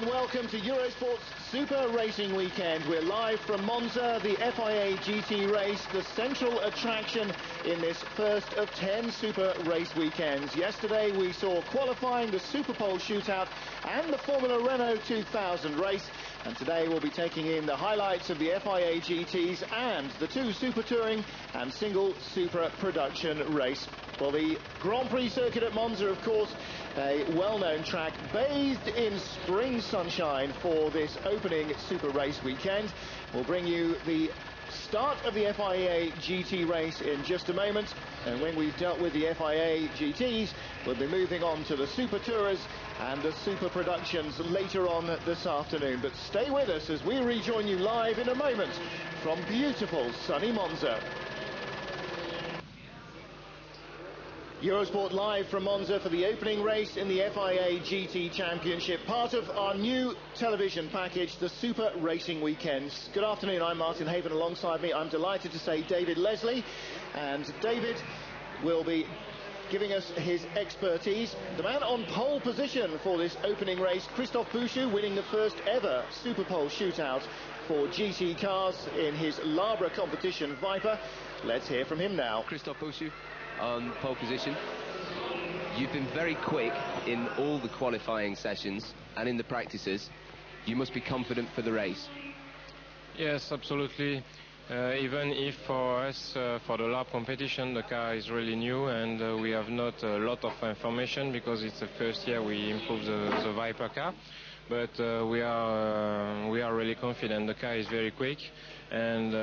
and welcome to Eurosport's Super Racing Weekend. We're live from Monza, the FIA GT race, the central attraction in this first of 10 Super Race weekends. Yesterday we saw qualifying, the Super Pole shootout and the Formula Renault 2000 race. And today we'll be taking in the highlights of the FIA GTs and the two Super Touring and single Super Production race. Well, the Grand Prix circuit at Monza, of course, a well-known track, bathed in spring sunshine for this opening Super Race weekend. We'll bring you the start of the FIA GT race in just a moment, and when we've dealt with the FIA GTs, we'll be moving on to the Super Tourers and the Super Productions later on this afternoon. But stay with us as we rejoin you live in a moment from beautiful sunny Monza. Eurosport live from Monza for the opening race in the FIA GT Championship, part of our new television package, the Super Racing Weekends. Good afternoon, I'm Martin Haven. Alongside me, I'm delighted to say David Leslie, and David will be giving us his expertise. The man on pole position for this opening race, Christophe Bouchou, winning the first ever Super Pole shootout for GT cars in his Labra competition Viper. Let's hear from him now. Christophe Bouchou on pole position. You've been very quick in all the qualifying sessions and in the practices. You must be confident for the race. Yes, absolutely. Even if for us, for the lab competition, the car is really new and we have not a lot of information because it's the first year we improved the Viper car. But we are really confident. The car is very quick, and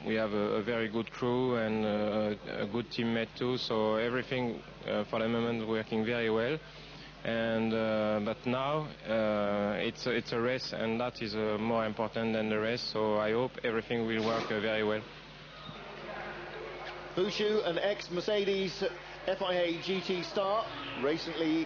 we have a very good crew and a good teammate too. So everything for the moment working very well. And but now it's a race, and that is more important than the race. So I hope everything will work very well. Bouchou, an ex-Mercedes FIA GT star, recently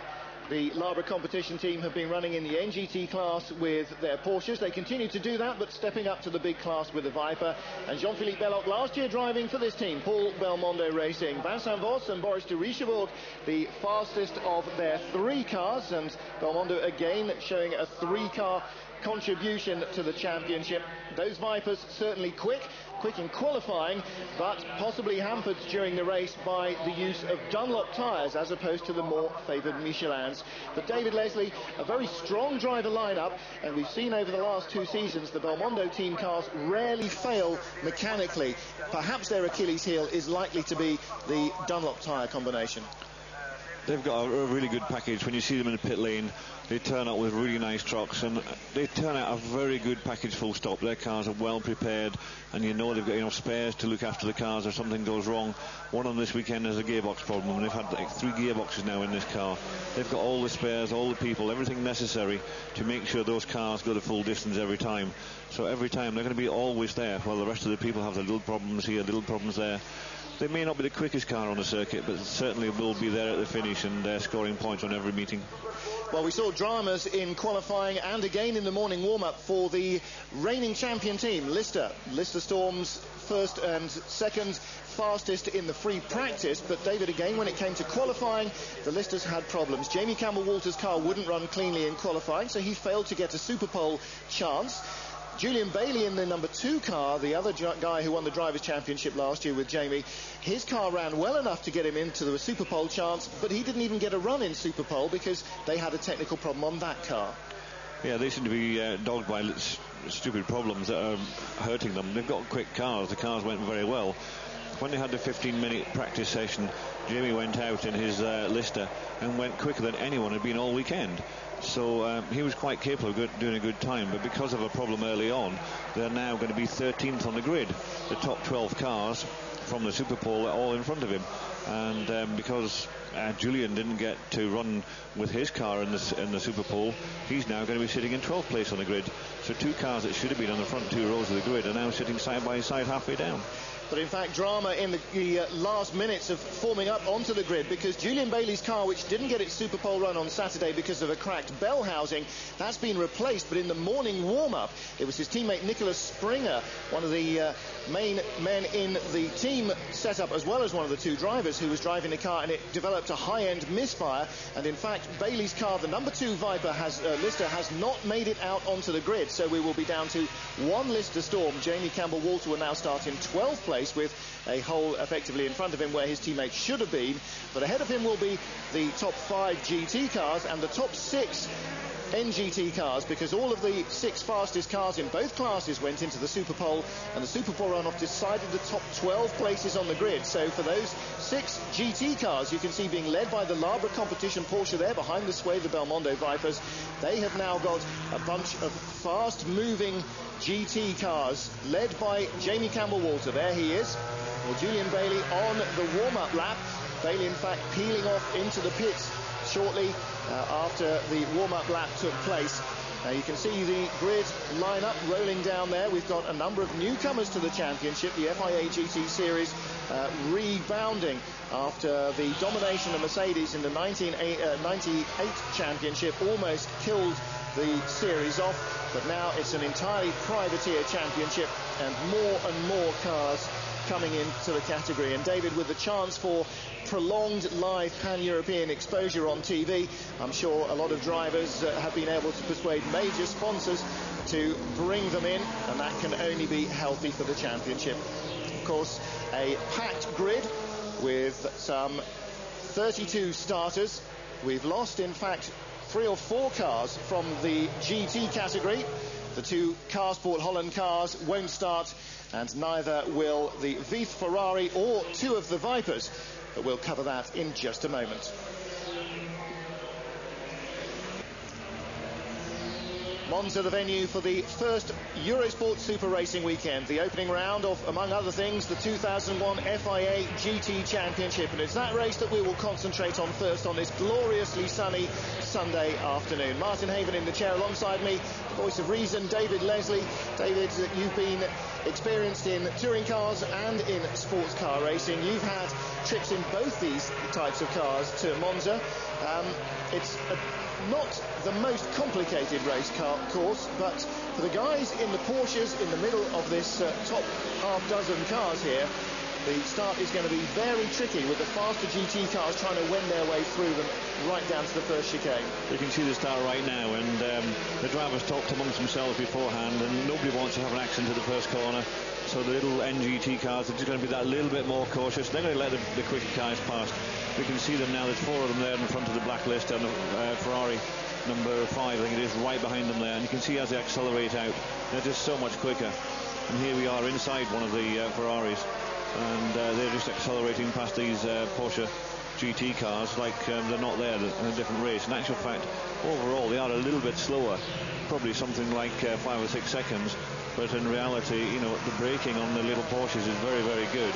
the Labra competition team have been running in the NGT class with their Porsches. They continue to do that, but stepping up to the big class with the Viper. And Jean-Philippe Belloc last year driving for this team, Paul Belmondo Racing. Vincent Voss and Boris de Richebourg, the fastest of their three cars, and Belmondo again showing a three-car contribution to the championship. Those Vipers certainly quick in qualifying, but possibly hampered during the race by the use of Dunlop tyres as opposed to the more favoured Michelins. But David Leslie, a very strong driver lineup, and we've seen over the last two seasons the Belmondo team cars rarely fail mechanically. Perhaps their Achilles heel is likely to be the Dunlop tyre combination. They've got a really good package. When you see them in the pit lane, they turn up with really nice trucks, and they turn out a very good package full stop. Their cars are well prepared, and you know they've got enough spares to look after the cars if something goes wrong. One of them this weekend is a gearbox problem, and they've had like 3 gearboxes now in this car. They've got all the spares, all the people, everything necessary to make sure those cars go the full distance every time. So every time they're going to be always there, while the rest of the people have their little problems here, little problems there. They may not be the quickest car on the circuit, but certainly will be there at the finish and scoring points on every meeting. Well, we saw dramas in qualifying and again in the morning warm-up for the reigning champion team, Lister. Lister Storm's first and second fastest in the free practice, but David, again, when it came to qualifying, the Listers had problems. Jamie Campbell-Walter's car wouldn't run cleanly in qualifying, so he failed to get a Super Pole chance. Julian Bailey in the number 2 car, the other guy who won the Drivers' Championship last year with Jamie, his car ran well enough to get him into the Super Pole chance, but he didn't even get a run in Super Pole because they had a technical problem on that car. Yeah, they seem to be dogged by stupid problems that are hurting them. They've got quick cars. The cars went very well. When they had the 15-minute practice session, Jamie went out in his Lister and went quicker than anyone had been all weekend. So he was quite capable of doing a good time, but because of a problem early on, they're now going to be 13th on the grid. The top 12 cars from the Super Pole are all in front of him, and because Julian didn't get to run with his car in the Super Pole, he's now going to be sitting in 12th place on the grid. So 2 cars that should have been on the front 2 rows of the grid are now sitting side by side halfway down. but in fact drama in the last minutes of forming up onto the grid, because Julian Bailey's car, which didn't get its Super Pole run on Saturday because of a cracked bell housing, that's been replaced. But in the morning warm-up, it was his teammate Nicholas Springer, one of the main men in the team setup, as well as one of the two drivers, who was driving the car, and it developed a high-end misfire. And in fact, Bailey's car, the number 2 Viper, Lister, has not made it out onto the grid, so we will be down to one Lister Storm. Jamie Campbell-Walter will now start in 12th place with a hole effectively in front of him where his teammate should have been, but ahead of him will be the top 5 GT cars and the top 6 NGT cars, because all of the 6 fastest cars in both classes went into the Super Pole, and the Super Pole runoff decided the top 12 places on the grid. So for those 6 GT cars, you can see being led by the Labra Competition Porsche there behind the sway, the Belmondo Vipers. They have now got a bunch of fast-moving GT cars led by Jamie Campbell-Walter. There he is. Well, Julian Bailey on the warm-up lap. Bailey, in fact, peeling off into the pits shortly after the warm-up lap took place. You can see the grid line-up rolling down there. We've got a number of newcomers to the championship. The FIA GT Series rebounding after the domination of Mercedes in the 1998 championship almost killed the series off. But now it's an entirely privateer championship, and more cars coming into the category. And David, with the chance for prolonged live pan-European exposure on TV, I'm sure a lot of drivers have been able to persuade major sponsors to bring them in, and that can only be healthy for the championship. Of course, a packed grid with some 32 starters. We've lost, in fact, 3 or 4 cars from the GT category. The 2 Carsport Holland cars won't start, and neither will the Veith Ferrari or 2 of the Vipers, but we'll cover that in just a moment. Monza, the venue for the first Eurosport Super Racing weekend, the opening round of, among other things, the 2001 FIA GT Championship, and it's that race that we will concentrate on first on this gloriously sunny Sunday afternoon. Martin Haven in the chair alongside me, voice of reason, David Leslie. David, you've been experienced in touring cars and in sports car racing. You've had trips in both these types of cars to Monza. It's not the most complicated race car course, but for the guys in the Porsches in the middle of this top half dozen cars here, the start is going to be very tricky, with the faster GT cars trying to wend their way through them right down to the first chicane. You can see the start right now, and the drivers talked amongst themselves beforehand, and nobody wants to have an accident to the first corner. So the little NGT cars are just going to be that little bit more cautious. They're going to let the quicker cars past. We can see them now. There's 4 of them there in front of the blacklist, and Ferrari number 5, I think it is, right behind them there. And you can see as they accelerate out, they're just so much quicker. And here we are inside one of the Ferraris, and they're just accelerating past these Porsche GT cars like they're not there in a different race. In actual fact, overall they are a little bit slower, probably something like 5 or 6 seconds, but in reality, you know, the braking on the little Porsches is very, very good.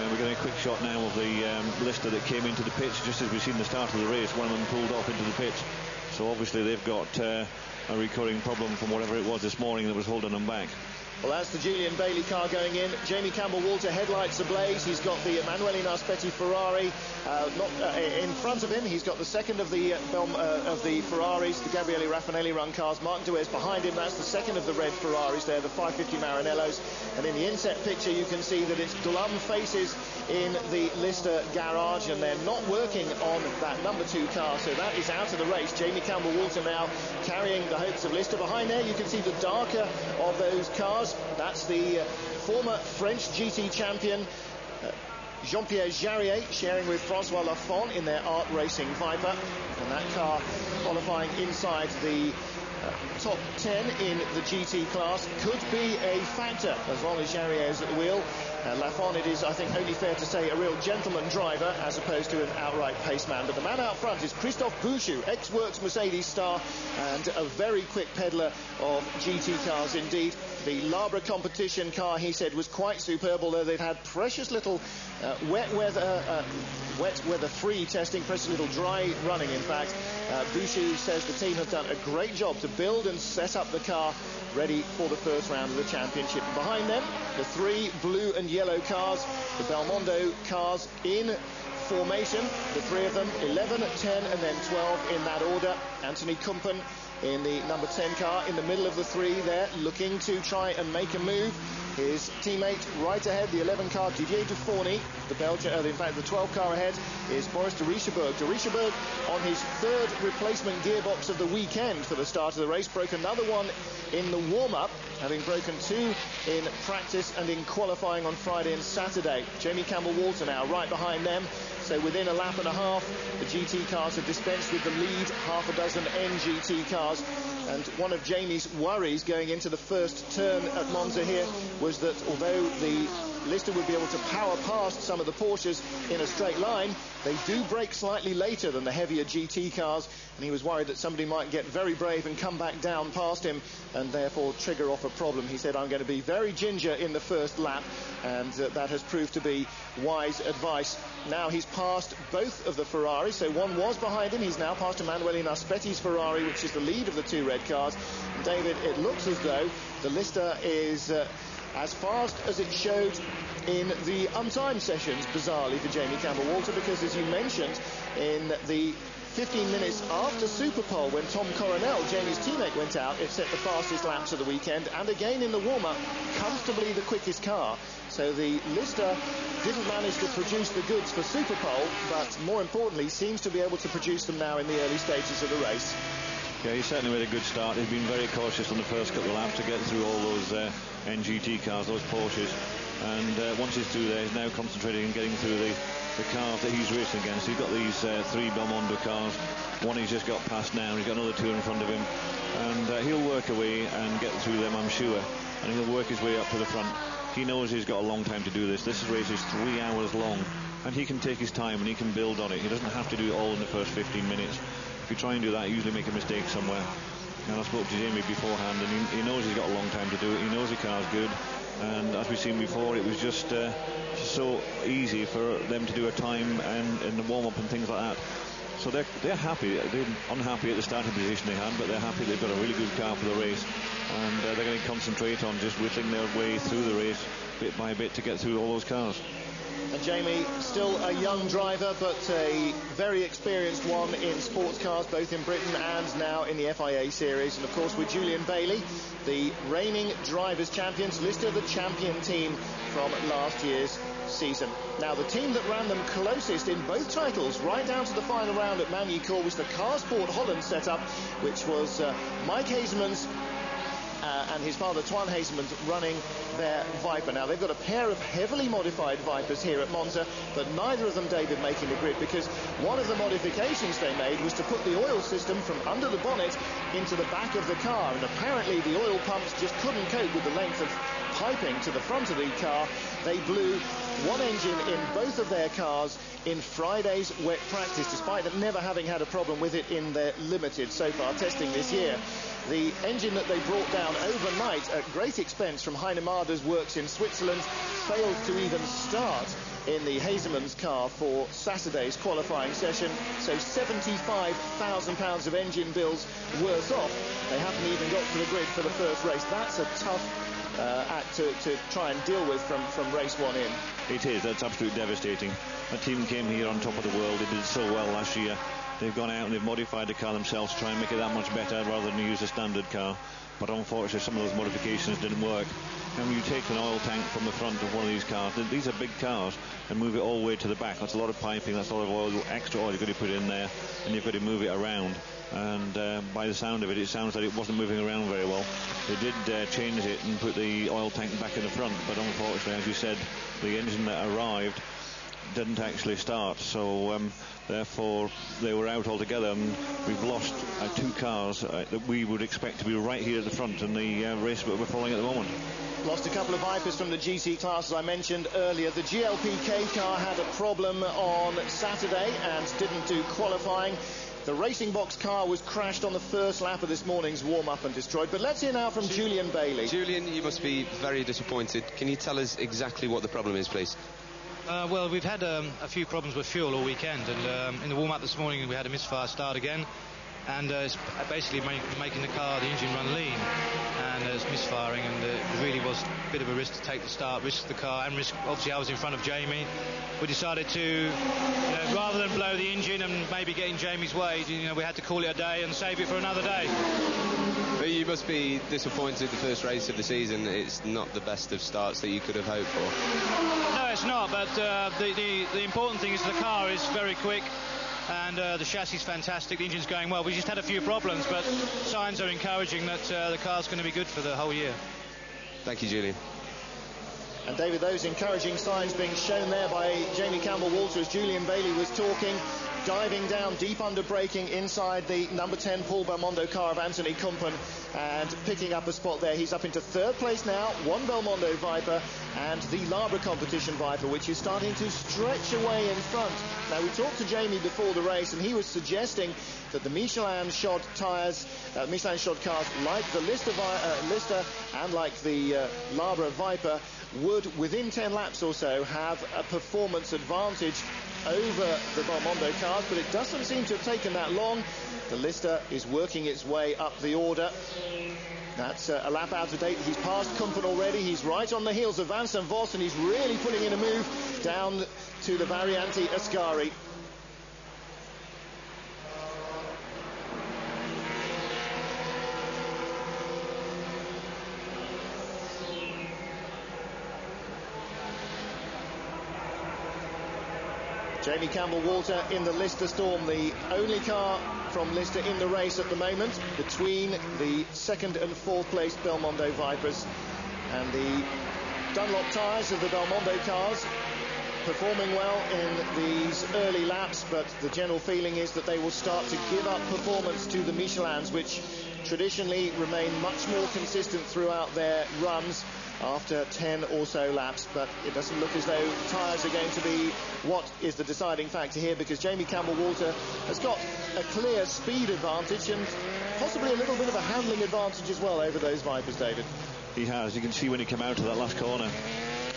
We're getting a quick shot now of the Lister that came into the pits just as we've seen the start of the race. One of them pulled off into the pits, so obviously they've got a recurring problem from whatever it was this morning that was holding them back. Well, that's the Julian Bailey car going in. Jamie Campbell-Walter, headlights ablaze. He's got the Emanuele Naspetti Ferrari in front of him. He's got the second of the Ferraris, the Gabriele Raffanelli run cars. Marc Duez behind him. That's the second of the red Ferraris there, the 550 Maranellos. And in the inset picture, you can see that it's glum faces in the Lister garage, and they're not working on that number 2 car, so that is out of the race. Jamie Campbell-Walter now carrying the hopes of Lister. Behind there, you can see the darker of those cars. That's the former French GT champion Jean-Pierre Jarier, sharing with Francois Lafont in their Art Racing Viper, and that car qualifying inside the top 10 in the GT class. Could be a factor as long as Jarier is at the wheel. Lafont, it is, I think, only fair to say, a real gentleman driver as opposed to an outright pace man. But the man out front is Christophe Bouchou, ex-Works Mercedes star and a very quick peddler of GT cars indeed. The Labra competition car, he said, was quite superb, although they've had precious little wet weather free testing, precious little dry running in fact. Boucher says the team have done a great job to build and set up the car ready for the first round of the championship. Behind them, the 3 blue and yellow cars, the Belmondo cars in formation, the 3 of them, 11, 10 and then 12 in that order. Anthony Kumpen in the number 10 car in the middle of the 3 there, looking to try and make a move. His teammate right ahead, the 11 car, Didier Dufourny. The Belgian, in fact, the 12 car ahead is Boris de Richebourg. De Richebourg on his 3rd replacement gearbox of the weekend for the start of the race. Broke another one in the warm-up, having broken 2 in practice and in qualifying on Friday and Saturday. Jamie Campbell-Walter now right behind them. So within a lap and a half, the GT cars have dispensed with the lead, half a dozen NGT cars. And one of Jamie's worries going into the first turn at Monza here was that although the Lister would be able to power past some of the Porsches in a straight line, they do brake slightly later than the heavier GT cars, and he was worried that somebody might get very brave and come back down past him and therefore trigger off a problem. He said, I'm going to be very ginger in the first lap, and that has proved to be wise advice. Now he's passed both of the Ferraris, so one was behind him. He's now passed Emanuele Naspetti's Ferrari, which is the lead of the 2 red cars. And David, it looks as though the Lister is as fast as it showed in the untimed sessions, bizarrely, for Jamie Campbell-Walter, because as you mentioned, in the 15 minutes after Superpole, when Tom Coronel, Jamie's teammate, went out, it set the fastest laps of the weekend, and again in the warm-up, comfortably the quickest car. So the Lister didn't manage to produce the goods for Superpole, but more importantly, seems to be able to produce them now in the early stages of the race. Yeah, he certainly made a good start. He's been very cautious on the first couple of laps to get through all those NGT cars, those Porsches. And once he's through there, he's now concentrating on getting through the cars that he's racing against. He's got these 3 Belmondo cars. One he's just got past now. He's got another 2 in front of him. And he'll work away and get through them, I'm sure. And he'll work his way up to the front. He knows he's got a long time to do this. This race is 3 hours long. And he can take his time and he can build on it. He doesn't have to do it all in the first 15 minutes. If you try and do that, you usually make a mistake somewhere. And I spoke to Jamie beforehand, and he knows he's got a long time to do it. He knows the car's good. And as we've seen before, it was just so easy for them to do a time and in the warm-up and things like that. So they're happy. They're unhappy at the starting position they had, but they're happy they've got a really good car for the race. And they're going to concentrate on just whittling their way through the race bit by bit to get through all those cars. And Jamie, still a young driver, but a very experienced one in sports cars, both in Britain and now in the FIA series. And of course with Julian Bailey, the reigning drivers' champions, Lister the champion team from last year's season. Now the team that ran them closest in both titles right down to the final round at Magny-Cours was the Carsport Holland setup, which was Mike Hazeman's and his father Twan Hazeman running their Viper. Now they've got a pair of heavily modified Vipers here at Monza, but neither of them, David, making the grid, because one of the modifications they made was to put the oil system from under the bonnet into the back of the car, and apparently the oil pumps just couldn't cope with the length of piping to the front of the car. They blew one engine in both of their cars in Friday's wet practice, despite them never having had a problem with it in their limited so far testing this year. The engine that they brought down overnight at great expense from Heinemada's works in Switzerland failed to even start in the Hazeman's car for Saturday's qualifying session, so £75,000 of engine bills worse off. They haven't even got to the grid for the first race. That's a tough act to try and deal with from race 1 in. It is. That's absolutely devastating. The team came here on top of the world. They did so well last year. They've gone out and they've modified the car themselves to try and make it that much better rather than use a standard car. But unfortunately, some of those modifications didn't work. And when you take an oil tank from the front of one of these cars, these are big cars, and move it all the way to the back, that's a lot of piping, that's a lot of oil, extra oil you've got to put in there, and you've got to move it around. And by the sound of it, it sounds like it wasn't moving around very well. They did change it and put the oil tank back in the front, but unfortunately, as you said, the engine that arrived didn't actually start, so therefore they were out altogether, and we've lost 2 cars that we would expect to be right here at the front in the race that we're following at the moment. Lost a couple of Vipers from the GT class, as I mentioned earlier. The GLPK car had a problem on Saturday and didn't do qualifying. The racing box car was crashed on the first lap of this morning's warm-up and destroyed. But let's hear now from Julian Bailey. Julian, you must be very disappointed. Can you tell us exactly what the problem is, please? Well, we've had a few problems with fuel all weekend, and in the warm-up this morning we had a misfire start again, and it's basically making the engine run lean, and it's misfiring, and it really was a bit of a risk to take the start, risk the car, and risk, obviously I was in front of Jamie. We decided to, rather than blow the engine and maybe get in Jamie's way, we had to call it a day and save it for another day. But you must be disappointed the first race of the season. It's not the best of starts that you could have hoped for. No, it's not, but the important thing is the car is very quick, and the chassis is fantastic, the engine's going well. We just had a few problems, but signs are encouraging that the car's going to be good for the whole year. Thank you, Julian. And David, those encouraging signs being shown there by Jamie Campbell-Walter as Julian Bailey was talking, diving down deep under braking inside the number 10 Paul Belmondo car of Anthony Kumpen and picking up a spot there. He's up into third place now, one Belmondo Viper and the Labra competition Viper, which is starting to stretch away in front. Now, we talked to Jamie before the race and he was suggesting that the Michelin-shod tyres, Michelin-shod cars like the Lister and like the Labra Viper would, within 10 laps or so, have a performance advantage over the Belmondo cars, but it doesn't seem to have taken that long. The Lister is working its way up the order. That's a lap out of date. He's passed Kumpen already. He's right on the heels of Vincent Voss, and he's really putting in a move down to the Variante Ascari. Jamie Campbell-Walter in the Lister Storm, the only car from Lister in the race at the moment, between the second and fourth place Belmondo Vipers and the Dunlop tyres of the Belmondo cars performing well in these early laps, but the general feeling is that they will start to give up performance to the Michelins, which traditionally remain much more consistent throughout their runs after 10 or so laps. But it doesn't look as though tyres are going to be what is the deciding factor here, because Jamie Campbell-Walter has got a clear speed advantage and possibly a little bit of a handling advantage as well over those Vipers, David. He has. You can see when he came out of that last corner,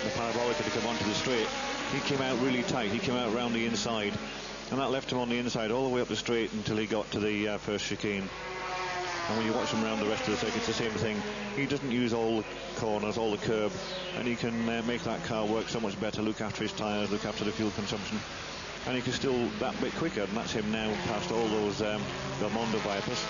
the parabolic to come onto the straight, he came out really tight. He came out round the inside, and that left him on the inside all the way up the straight until he got to the first chicane. And when you watch him around the rest of the circuit, it's the same thing. He doesn't use all the corners, all the curb, and he can make that car work so much better, look after his tyres, look after the fuel consumption, and he can still that bit quicker, and that's him now past all those Belmondo Vipers.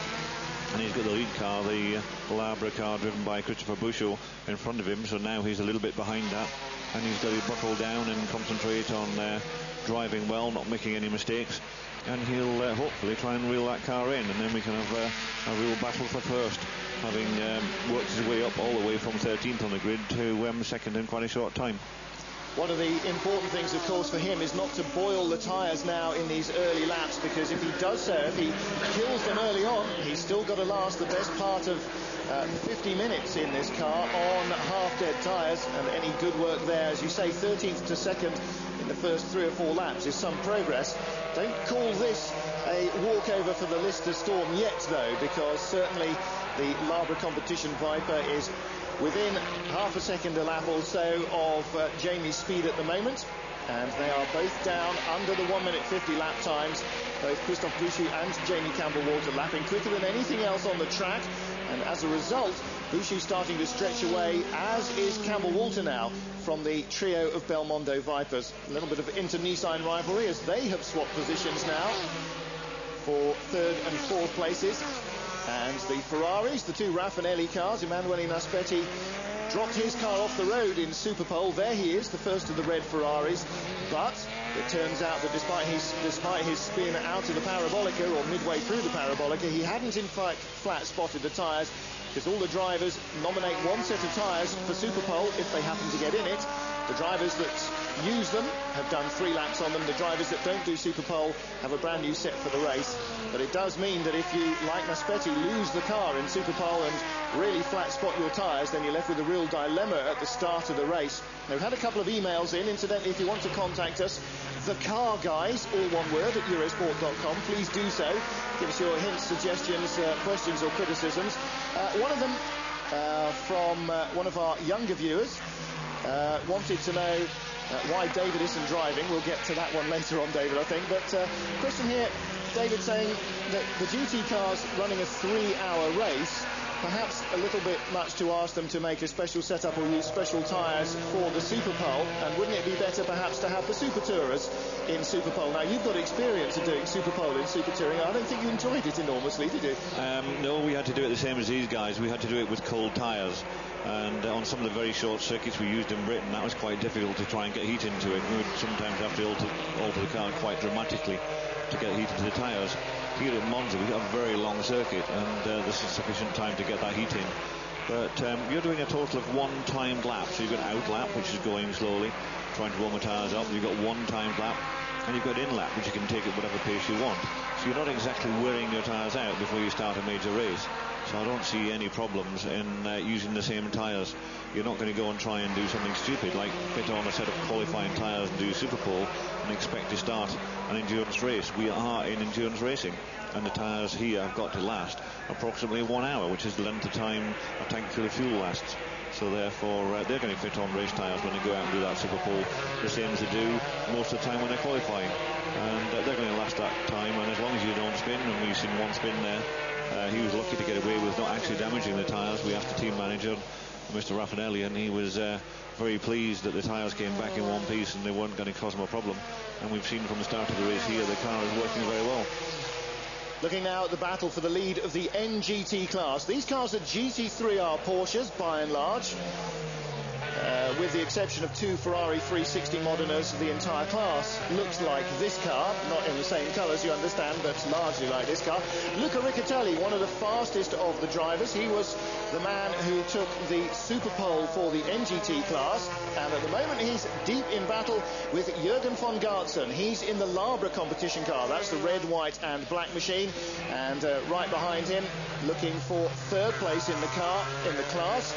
And he's got the lead car, the Labra car driven by Christopher Bouchot, in front of him, so now he's a little bit behind that, and he's got to buckle down and concentrate on driving well, not making any mistakes, and he'll hopefully try and reel that car in, and then we can have a real battle for first, having worked his way up all the way from 13th on the grid to second in quite a short time. One of the important things, of course, for him is not to boil the tyres now in these early laps, because if he does so, if he kills them early on, he's still got to last the best part of 50 minutes in this car on half-dead tyres, and any good work there, as you say, 13th to second in the first 3 or 4 laps is some progress. Don't call this a walkover for the Lister Storm yet, though, because certainly the Labra competition Viper is within half a second a lap or so of Jamie's speed at the moment, and they are both down under the 1 minute 50 lap times. Both Christophe Bouchot and Jamie Campbell-Walter lapping quicker than anything else on the track, and as a result, Bouchot starting to stretch away, as is Campbell-Walter now, from the trio of Belmondo Vipers. A little bit of inter-Nissan rivalry as they have swapped positions now for third and fourth places. And the Ferraris, the two Raffinelli cars, Emanuele Naspetti dropped his car off the road in Superpole. There he is, the first of the red Ferraris. But it turns out that despite his spin out of the Parabolica, or midway through the Parabolica, he hadn't in fact flat spotted the tyres, because all the drivers nominate one set of tyres for Superpole if they happen to get in it. The drivers that use them have done 3 laps on them. The drivers that don't do Superpole have a brand new set for the race. But it does mean that if you, like Naspetti, lose the car in Superpole and really flat spot your tyres, then you're left with a real dilemma at the start of the race. Now, we've had a couple of emails in. Incidentally, if you want to contact us, The Car Guys, all one word, at Eurosport.com. Please do so. Give us your hints, suggestions, questions or criticisms. One of them from one of our younger viewers wanted to know why David isn't driving. We'll get to that one later on, David, I think. But question here, David saying that the GT cars running a 3-hour race, perhaps a little bit much to ask them to make a special setup or use special tyres for the Superpole, and wouldn't it be better perhaps to have the Super Tourers in Superpole? Now, you've got experience of doing Superpole in Super Touring. I don't think you enjoyed it enormously, did you? No, we had to do it the same as these guys. We had to do it with cold tyres, and on some of the very short circuits we used in Britain, that was quite difficult to try and get heat into it. We would sometimes have to alter the car quite dramatically to get heat into the tyres. Here at Monza we've got a very long circuit, and there's sufficient time to get that heat in. But you're doing a total of one timed lap. So you've got out lap, which is going slowly, trying to warm the tyres up. You've got one timed lap, and you've got in lap, which you can take at whatever pace you want. So you're not exactly wearing your tyres out before you start a major race. So I don't see any problems in using the same tyres. You're not going to go and try and do something stupid like fit on a set of qualifying tyres and do Superpole and expect to start an endurance race. We are in endurance racing, and the tyres here have got to last approximately 1 hour, which is the length of time a tank full of fuel lasts. So therefore they're going to fit on race tyres when they go out and do that Superpole, the same as they do most of the time when they're qualifying. And they're going to last that time, and as long as you don't spin, and we've seen one spin there, he was lucky to get away with not actually damaging the tyres. We asked the team manager, Mr. Raffanelli, and he was very pleased that the tyres came back in one piece and they weren't going to cause him a problem. And we've seen from the start of the race here the car is working very well. Looking now at the battle for the lead of the NGT class. These cars are GT3R Porsches by and large, with the exception of 2 Ferrari 360 Modenas. The entire class looks like this car, not in the same colours, you understand, but largely like this car. Luca Riccatelli, one of the fastest of the drivers. He was the man who took the Superpole for the NGT class, and at the moment he's deep in battle with Jürgen von Gartzen. He's in the Labra competition car. That's the red, white and black machine, and right behind him, looking for third place in the class,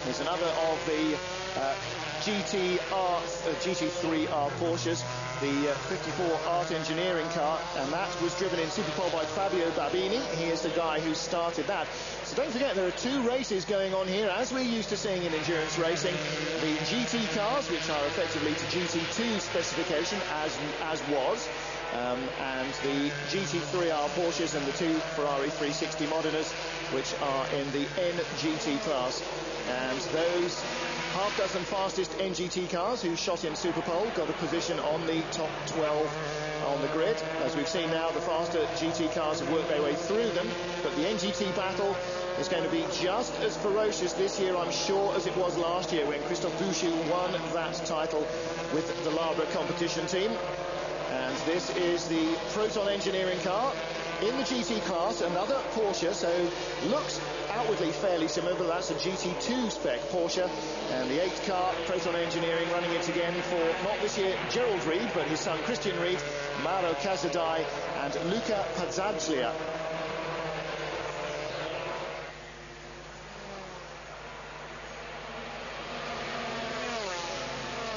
is another of the GT3R Porsches, the 54 Art Engineering car, and that was driven in Superpole by Fabio Babini. He is the guy who started that. So don't forget, there are 2 races going on here, as we're used to seeing in endurance racing. The GT cars, which are effectively to GT2 specification, as was, and the GT3R Porsches and the 2 Ferrari 360 Modenas, which are in the NGT class. And those half dozen fastest NGT cars who shot in Superpole got a position on the top 12 on the grid. As we've seen now, the faster GT cars have worked their way through them, but the NGT battle is going to be just as ferocious this year, I'm sure, as it was last year when Christophe Bouchou won that title with the Labra competition team. And this is the Proton Engineering car in the GT class, another Porsche, so looks outwardly fairly similar, but that's a GT2 spec Porsche. And the 8th car, Proton Engineering, running it again for, not this year, Gerald Reed, but his son Christian Reed, Mauro Casadei and Luca Pazzaglia.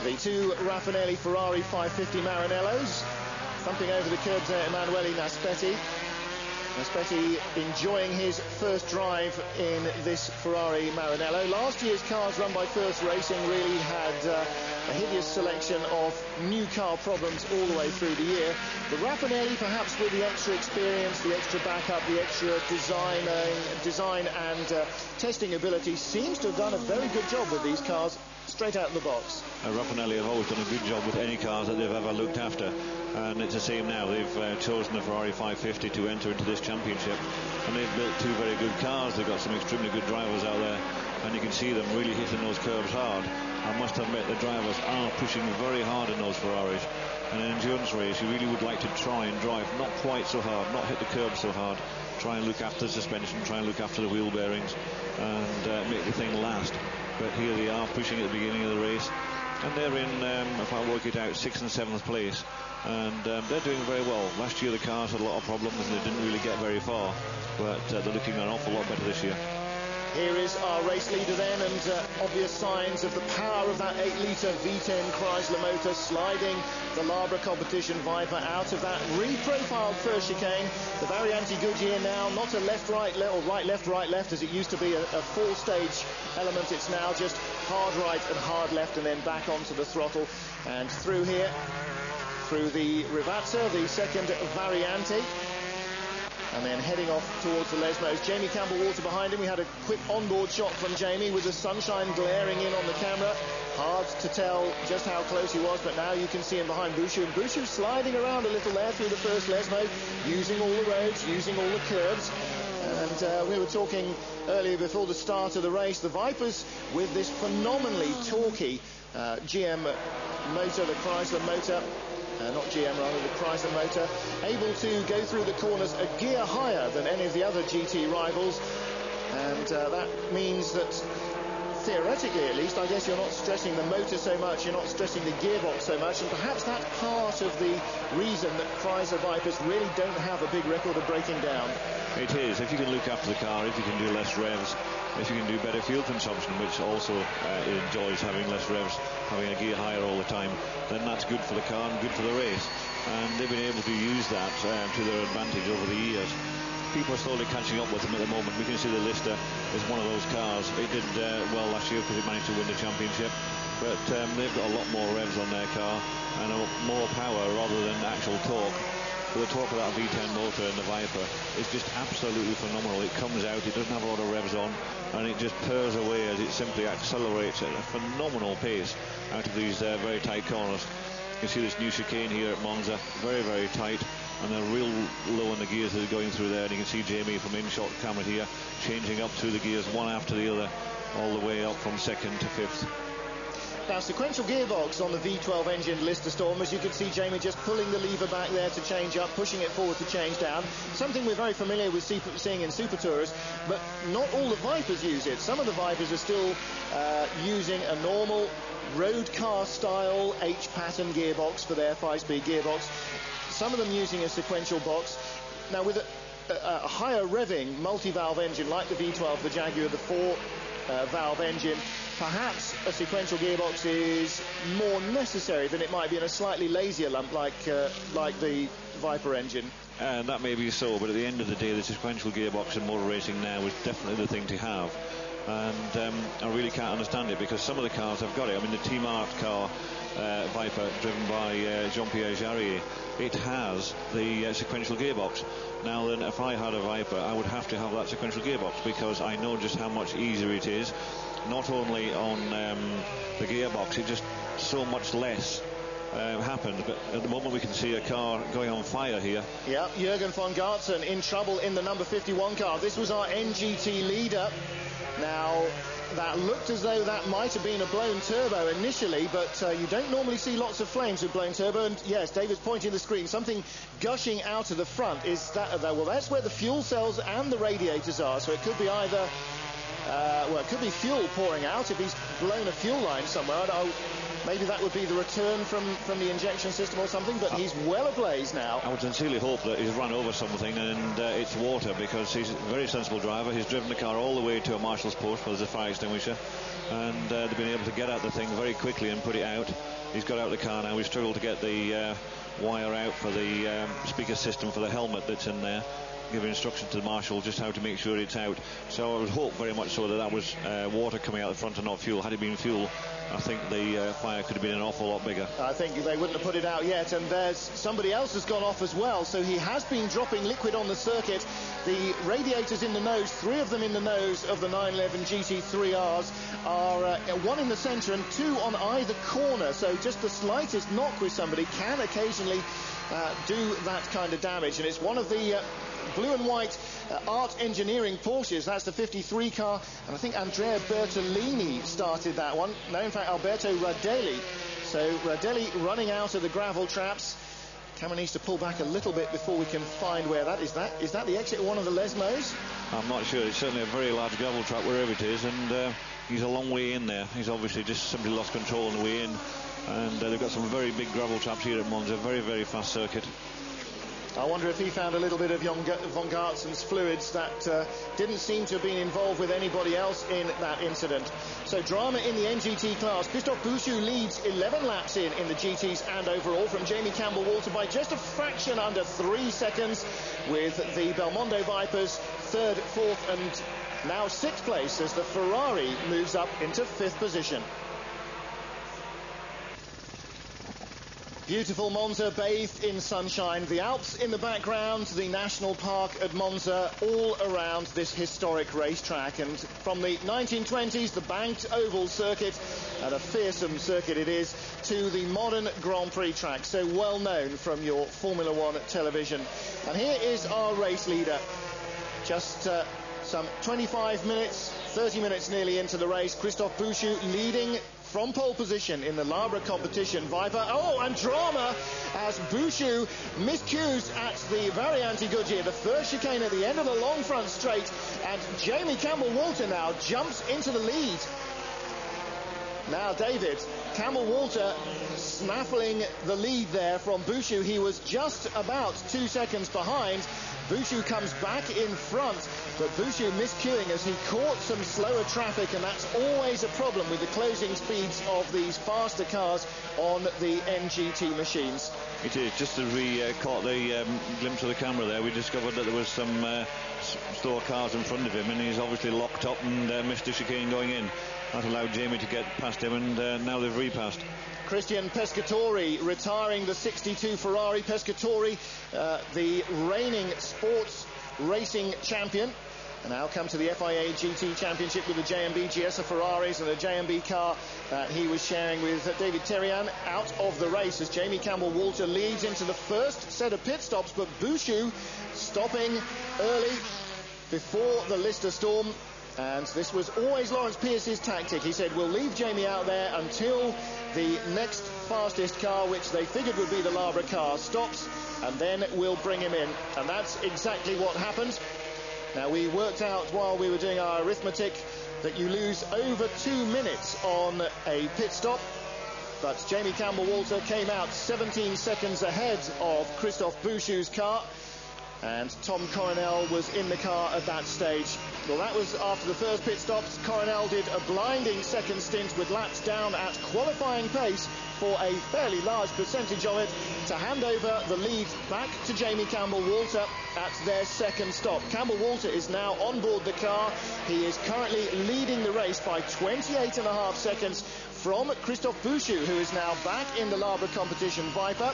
The 2 Raffanelli Ferrari 550 Maranellos, thumping over the curbs there, Emanuele Naspetti. Naspetti enjoying his first drive in this Ferrari Maranello. Last year's cars run by First Racing really had a hideous selection of new car problems all the way through the year. The Raffanelli, perhaps with the extra experience, the extra backup, the extra design and testing ability, seems to have done a very good job with these cars straight out of the box. Raffanelli have always done a good job with any cars that they've ever looked after, and it's the same now. They've chosen the Ferrari 550 to enter into this championship, and they've built 2 very good cars. They've got some extremely good drivers out there, and you can see them really hitting those curves hard. I must admit, the drivers are pushing very hard in those Ferraris. And in an endurance race, you really would like to try and drive not quite so hard, not hit the curb so hard, try and look after the suspension, try and look after the wheel bearings, and make the thing last. But here they are pushing at the beginning of the race, and they're in, if I work it out, 6th and 7th place, and they're doing very well. Last year the cars had a lot of problems and they didn't really get very far, but they're looking an awful lot better this year. Here is our race leader then, and obvious signs of the power of that 8-litre V10 Chrysler motor, sliding the Labra competition Viper out of that reprofiled first chicane. The Variante Goodyear now, not a left-right, or right-left, right-left, as it used to be a full-stage element. It's now just hard right and hard left, and then back onto the throttle. And through here, through the Rivazza, the second Variante. And then heading off towards the Lesmos. Jamie Campbell-Walter behind him. We had a quick onboard shot from Jamie with the sunshine glaring in on the camera. Hard to tell just how close he was, but now you can see him behind Bouchou. And Bouchou sliding around a little there through the first Lesmo, using all the roads, using all the curves. And we were talking earlier before the start of the race, the Vipers with this phenomenally torquey GM motor, the Chrysler motor. Not GM, rather, the Chrysler motor, able to go through the corners a gear higher than any of the other GT rivals. And that means that, theoretically at least, I guess you're not stressing the motor so much, you're not stressing the gearbox so much, and perhaps that's part of the reason that Chrysler Vipers really don't have a big record of breaking down. It is. If you can look after the car, if you can do less revs, if you can do better fuel consumption, which also enjoys having less revs, having a gear higher all the time, then that's good for the car and good for the race. And they've been able to use that to their advantage over the years. People are slowly catching up with them at the moment. We can see the Lister is one of those cars. It did well last year because it managed to win the championship. But they've got a lot more revs on their car and more power rather than actual torque. But the torque of that V10 motor in the Viper is just absolutely phenomenal. It comes out, it doesn't have a lot of revs on, and it just purrs away as it simply accelerates at a phenomenal pace out of these very tight corners. You can see this new chicane here at Monza, very, very tight, and they're real low in the gears that are going through there. And you can see Jamie from in-shot camera here changing up through the gears one after the other, all the way up from second to fifth. Now, sequential gearbox on the V12 engine Lister Storm, as you can see Jamie just pulling the lever back there to change up, pushing it forward to change down. Something we're very familiar with seeing in Super Tours, but not all the Vipers use it. Some of the Vipers are still using a normal road car style H-pattern gearbox for their 5-speed gearbox. Some of them using a sequential box. Now, with a higher revving multi-valve engine like the V12, the Jaguar, the 4-valve engine, perhaps a sequential gearbox is more necessary than it might be in a slightly lazier lump like the Viper engine. And that may be so, but at the end of the day, the sequential gearbox in motor racing now is definitely the thing to have. And I really can't understand it, because some of the cars have got it. I mean, the Team Art car, Viper, driven by Jean-Pierre Jarier, it has the sequential gearbox. Now then, if I had a Viper, I would have to have that sequential gearbox, because I know just how much easier it is. Not only on the gearbox, it just so much less happens. But at the moment we can see a car going on fire here. Yeah, Jürgen von Gartzen in trouble in the number 51 car. This was our NGT leader. Now, that looked as though that might have been a blown turbo initially, but you don't normally see lots of flames with blown turbo. And yes, David's pointing the screen, something gushing out of the front. Is that, well, that's where the fuel cells and the radiators are, so it could be either well, it could be fuel pouring out if he's blown a fuel line somewhere. Maybe that would be the return from the injection system or something, but he's well ablaze now. I would sincerely hope that he's run over something and it's water, because he's a very sensible driver. He's driven the car all the way to a marshal's post where there's a fire extinguisher, and they've been able to get out the thing very quickly and put it out. He's got out the car now. We've struggled to get the wire out for the speaker system for the helmet that's in there, giving instruction to the marshal just how to make sure it's out. So I would hope very much so that that was water coming out the front and not fuel. Had it been fuel, I think the fire could have been an awful lot bigger. I think they wouldn't have put it out yet. And there's somebody else has gone off as well, so he has been dropping liquid on the circuit. The radiators in the nose, 3 of them in the nose of the 911 GT3Rs, are one in the centre and 2 on either corner. So just the slightest knock with somebody can occasionally do that kind of damage. And it's one of the blue and white Art Engineering Porsches. That's the 53 car, and I think Andrea Bertolini started that one. No, in fact, Alberto Radelli. So Radelli running out of the gravel traps. Cameron needs to pull back a little bit before we can find where that is. Is that the exit of one of the Lesmos? I'm not sure. It's certainly a very large gravel trap wherever it is, and he's a long way in there. He's obviously just simply lost control on the way in, and they've got some very big gravel traps here at Monza. Very, very fast circuit. I wonder if he found a little bit of von Gartzen's fluids that didn't seem to have been involved with anybody else in that incident. So drama in the NGT class. Christophe Bouchou leads 11 laps in the GTs and overall from Jamie Campbell-Walter by just a fraction under 3 seconds, with the Belmondo Vipers 3rd, 4th and now 6th place as the Ferrari moves up into 5th position. Beautiful Monza, bathed in sunshine. The Alps in the background, the National Park at Monza, all around this historic racetrack. And from the 1920s, the banked oval circuit, and a fearsome circuit it is, to the modern Grand Prix track, so well known from your Formula One television. And here is our race leader. Just some 25 minutes, 30 minutes nearly into the race. Christophe Bouchou leading from pole position in the Labre competition. Viper, oh, and drama as Bouchou miscues at the Variante Goodyear, the first chicane at the end of the long front straight, and Jamie Campbell-Walter now jumps into the lead. Now, David, Campbell-Walter snaffling the lead there from Bouchou. He was just about 2 seconds behind. Bouchou comes back in front, but Bouchou miscuing as he caught some slower traffic, and that's always a problem with the closing speeds of these faster cars on the NGT machines. It is. Just as we caught the glimpse of the camera there, we discovered that there was some slower cars in front of him, and he's obviously locked up and missed the chicane going in. That allowed Jamie to get past him, and now they've repassed. Christian Pescatori retiring the 62 Ferrari. Pescatori, the reigning sports racing champion. And now come to the FIA GT Championship with the JMB GS Ferraris and a JMB car that he was sharing with David Terrian out of the race as Jamie Campbell-Walter leads into the first set of pit stops, but Bouchou stopping early before the Lister Storm. And this was always Lawrence Pierce's tactic. He said, we'll leave Jamie out there until the next fastest car, which they figured would be the Labre car, stops, and then we'll bring him in. And that's exactly what happened. Now, we worked out while we were doing our arithmetic that you lose over 2 minutes on a pit stop. But Jamie Campbell-Walter came out 17 seconds ahead of Christophe Bouchou's car. And Tom Coronel was in the car at that stage. Well, that was after the first pit stops. Coronel did a blinding second stint with laps down at qualifying pace for a fairly large percentage of it to hand over the lead back to Jamie Campbell-Walter at their second stop. Campbell-Walter is now on board the car. He is currently leading the race by 28.5 seconds from Christophe Bouchou, who is now back in the Labre competition Viper.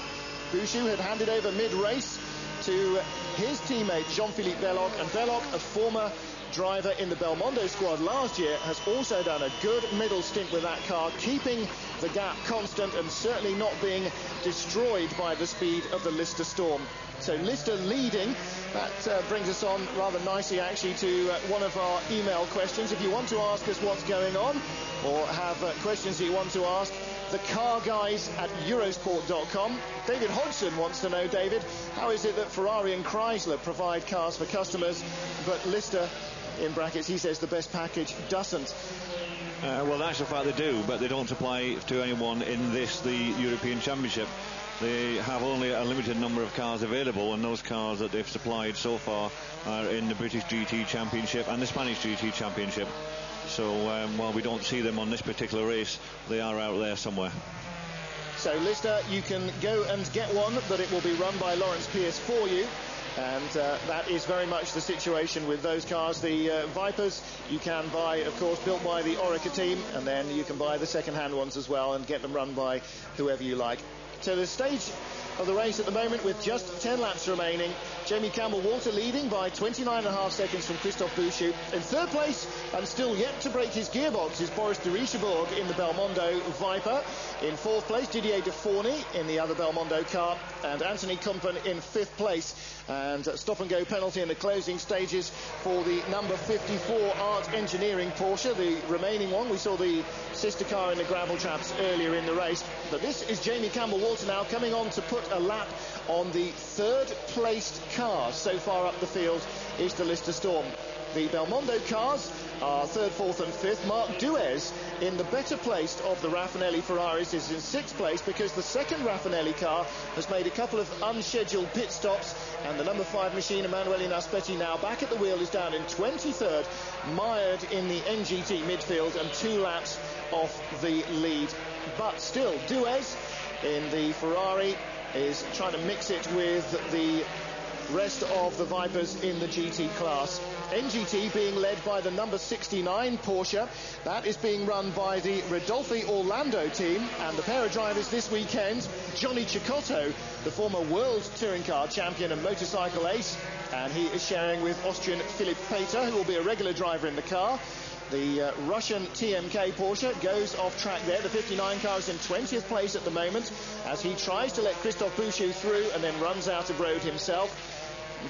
Bouchou had handed over mid-race to his teammate Jean-Philippe Belloc, and Belloc, a former driver in the Belmondo squad last year, has also done a good middle stint with that car, keeping the gap constant and certainly not being destroyed by the speed of the Lister Storm. So Lister leading. That brings us on rather nicely actually to one of our email questions. If you want to ask us what's going on or have questions that you want to ask, the car guys at Eurosport.com. David Hodgson wants to know, David, how is it that Ferrari and Chrysler provide cars for customers, but Lister, in brackets, he says the best package, doesn't? Well, that's the fact they do, but they don't supply to anyone in this, the European Championship. They have only a limited number of cars available, and those cars that they've supplied so far are in the British GT Championship and the Spanish GT Championship. So while we don't see them on this particular race, they are out there somewhere. So Lister, you can go and get one, but it will be run by Lawrence Pierce for you. And that is very much the situation with those cars. The Vipers you can buy, of course, built by the Orica team, and then you can buy the second-hand ones as well and get them run by whoever you like. So the stage of the race at the moment with just 10 laps remaining. Jamie Campbell-Walter leading by 29.5 seconds from Christophe Bouchou. In third place, and still yet to break his gearbox, is Boris de Richebourg in the Belmondo Viper. In fourth place, Didier Deforny in the other Belmondo car, and Anthony Kumpen in fifth place. And stop-and-go penalty in the closing stages for the number 54 Art Engineering Porsche, the remaining one. We saw the sister car in the gravel traps earlier in the race. But this is Jamie Campbell-Walter now coming on to put a lap on the third-placed car so far up the field is the Lister Storm. The Belmondo cars are 3rd, 4th and 5th. Mark Duez, in the better placed of the Raffinelli Ferraris, is in 6th place because the second Raffinelli car has made a couple of unscheduled pit stops, and the number 5 machine, Emanuele Naspetti, now back at the wheel, is down in 23rd, mired in the NGT midfield and 2 laps off the lead. But still, Duez in the Ferrari is trying to mix it with the rest of the Vipers in the GT class. NGT being led by the number 69 Porsche. That is being run by the Rodolphe Orlando team, and the pair of drivers this weekend, Johnny Cecotto, the former World Touring Car champion and motorcycle ace, and he is sharing with Austrian Philipp Peter, who will be a regular driver in the car. The Russian TMK Porsche goes off track there. The 59 car is in 20th place at the moment as he tries to let Christophe Bouchou through and then runs out of road himself.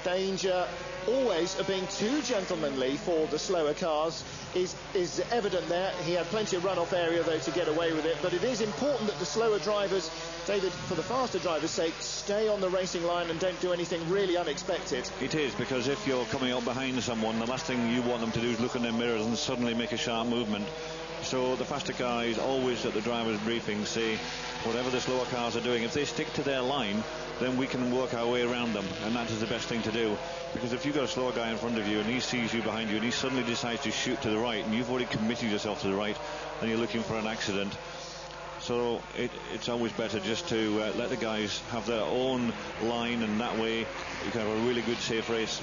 Danger always of being too gentlemanly for the slower cars is evident there. He had plenty of runoff area though to get away with it, but it is important that the slower drivers, David, for the faster drivers' sake, stay on the racing line and don't do anything really unexpected. It is, because if you're coming up behind someone, the last thing you want them to do is look in their mirrors and suddenly make a sharp movement. So the faster guys always at the driver's briefing say whatever the slower cars are doing, if they stick to their line, then we can work our way around them, and that is the best thing to do. Because if you've got a slower guy in front of you and he sees you behind you and he suddenly decides to shoot to the right and you've already committed yourself to the right, then you're looking for an accident. So it's always better just to let the guys have their own line, and that way you can have a really good safe race.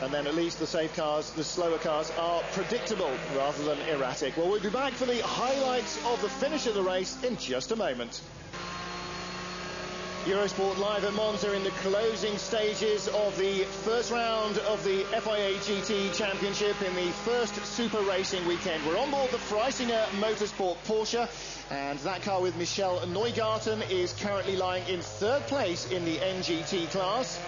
And then at least the safe cars, the slower cars, are predictable rather than erratic. Well, we'll be back for the highlights of the finish of the race in just a moment. Eurosport live at Monza in the closing stages of the first round of the FIA GT Championship in the first Super Racing weekend. We're on board the Freisinger Motorsport Porsche, and that car with Michel Neugarten is currently lying in 3rd place in the NGT class,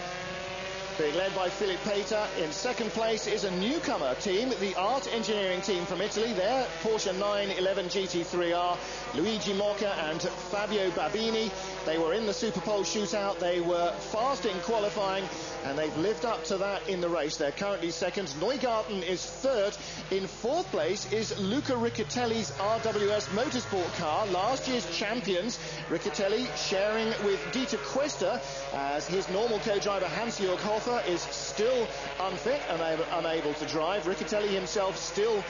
being led by Philipp Peter. In 2nd place is a newcomer team, the Art Engineering team from Italy. Their Porsche 911 GT3R, Luigi Mocca and Fabio Babini. They were in the Superpole shootout. They were fast in qualifying, and they've lived up to that in the race. They're currently 2nd. Neugarten is 3rd. In 4th place is Luca Riccatelli's RWS Motorsport car, last year's champions. Riccatelli sharing with Dieter Quester, as his normal co-driver Hans-Jörg Hofer is still unfit and unable to drive. Riccatelli himself still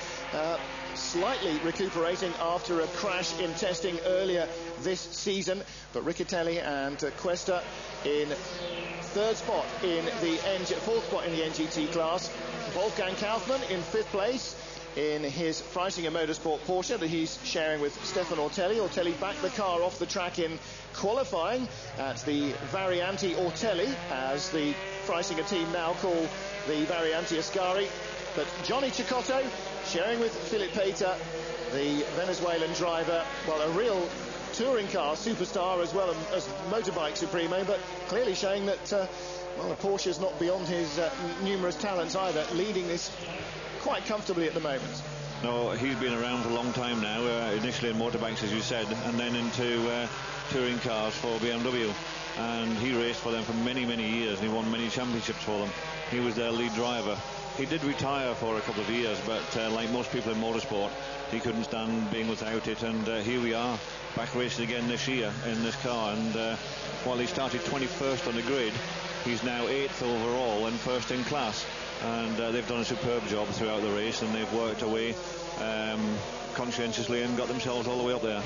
slightly recuperating after a crash in testing earlier this season, but Riccatelli and Quester in 3rd spot in the 4th spot in the NGT class. Wolfgang Kaufmann in 5th place in his Freisinger Motorsport Porsche that he's sharing with Stefan Ortelli. Ortelli backed the car off the track in qualifying at the Varianti Ortelli, as the Freisinger team now call the Varianti Ascari. But Johnny Cecotto sharing with Philipp Peter, the Venezuelan driver, well, a real touring car superstar as well as motorbike supremo, but clearly showing that well, the Porsche is not beyond his numerous talents either, leading this quite comfortably at the moment. No, he's been around for a long time now, initially in motorbikes, as you said, and then into touring cars for BMW. And he raced for them for many, many years, and he won many championships for them. He was their lead driver. He did retire for a couple of years, but like most people in motorsport, he couldn't stand being without it, and here we are, back racing again this year in this car. And while he started 21st on the grid, he's now 8th overall and 1st in class. And they've done a superb job throughout the race, and they've worked away conscientiously and got themselves all the way up there.